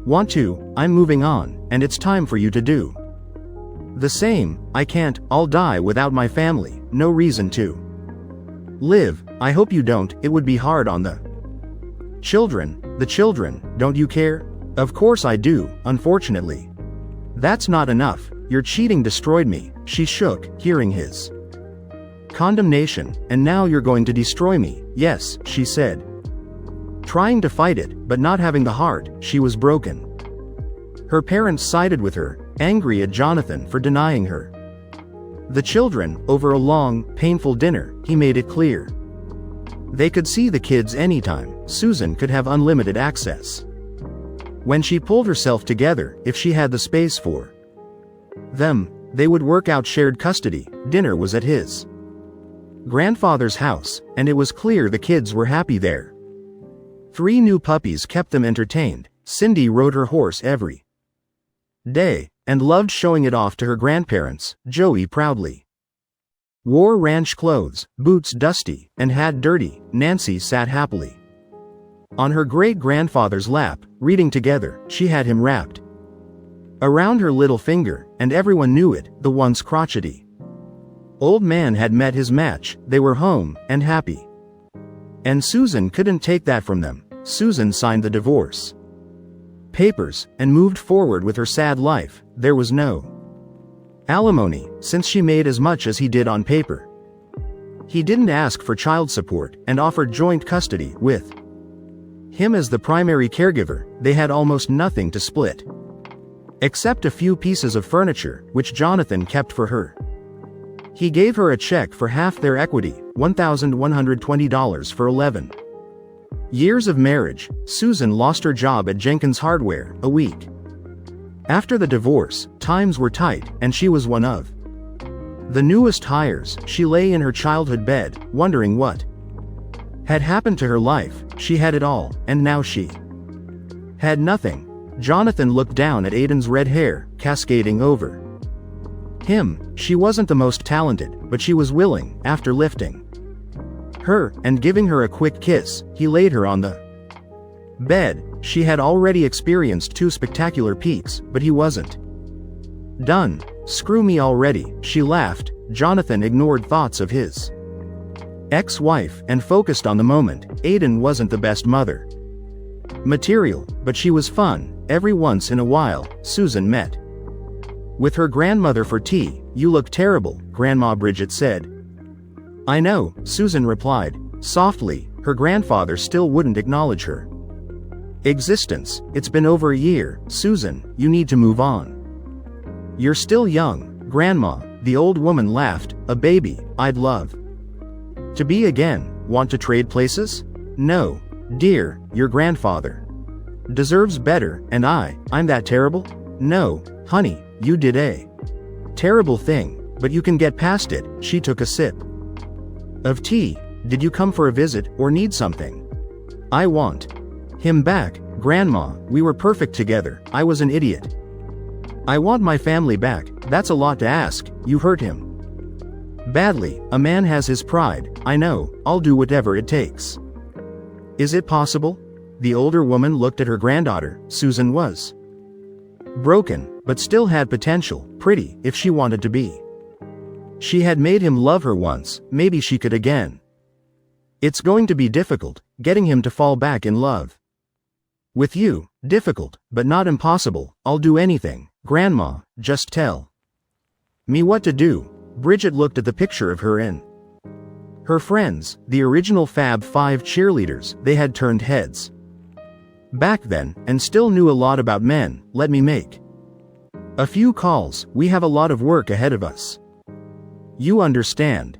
want to. I'm moving on, and it's time for you to do the same. I can't. I'll die without my family. No reason to live. I hope you don't. It would be hard on the children. The children, don't you care? Of course I do, unfortunately. That's not enough. Your cheating destroyed me. She shook, hearing his condemnation. And now you're going to destroy me. Yes, she said, trying to fight it, but not having the heart. She was broken. Her parents sided with her, angry at Jonathan for denying her the children. Over a long, painful dinner, he made it clear they could see the kids anytime. Susan could have unlimited access when she pulled herself together. If she had the space for them, they would work out shared custody. Dinner was at his grandfather's house, and it was clear the kids were happy there. 3 new puppies kept them entertained. Cindy rode her horse every day and loved showing it off to her grandparents. Joey proudly wore ranch clothes, boots dusty and had dirty. Nancy sat happily on her great-grandfather's lap, reading together. She had him wrapped around her little finger, and everyone knew it. The once crotchety old man had met his match. They were home, and happy. And Susan couldn't take that from them. Susan signed the divorce papers, and moved forward with her sad life. There was no alimony, since she made as much as he did on paper. He didn't ask for child support, and offered joint custody, with him as the primary caregiver. They had almost nothing to split, except a few pieces of furniture, which Jonathan kept for her. He gave her a check for half their equity, $1,120 for 11 years of marriage. Susan lost her job at Jenkins Hardware a week after the divorce. Times were tight, and she was one of the newest hires. She lay in her childhood bed, wondering what had happened to her life. She had it all, and now she had nothing. Jonathan looked down at Aiden's red hair, cascading over him. She wasn't the most talented, but she was willing. After lifting her and giving her a quick kiss, he laid her on the bed. She had already experienced 2 spectacular peaks, but he wasn't done. Screw me already, she laughed. Jonathan ignored thoughts of his ex-wife and focused on the moment. Aiden wasn't the best mother material, but she was fun. Every once in a while, Susan met with her grandmother for tea. You look terrible, Grandma Bridget said. I know, Susan replied softly. Her grandfather still wouldn't acknowledge her existence. It's been over a year, Susan. You need to move on. You're still young, Grandma. The old woman laughed. A baby. I'd love to be again. Want to trade places? No, dear. Your grandfather deserves better, and I'm that terrible? No, honey, you did a terrible thing, but you can get past it. She took a sip of tea. Did you come for a visit, or need something? I want him back, Grandma. We were perfect together. I was an idiot. I want my family back. That's a lot to ask. You hurt him badly. A man has his pride. I know. I'll do whatever it takes. Is it possible? The older woman looked at her granddaughter. Susan was broken, but still had potential. Pretty, if she wanted to be. She had made him love her once. Maybe she could again. It's going to be difficult, getting him to fall back in love. With you, difficult, but not impossible. I'll do anything. Grandma, just tell me what to do. Bridget looked at the picture of her and her friends, the original Fab Five cheerleaders. They had turned heads back then, and still knew a lot about men. Let me make a few calls. We have a lot of work ahead of us. You understand.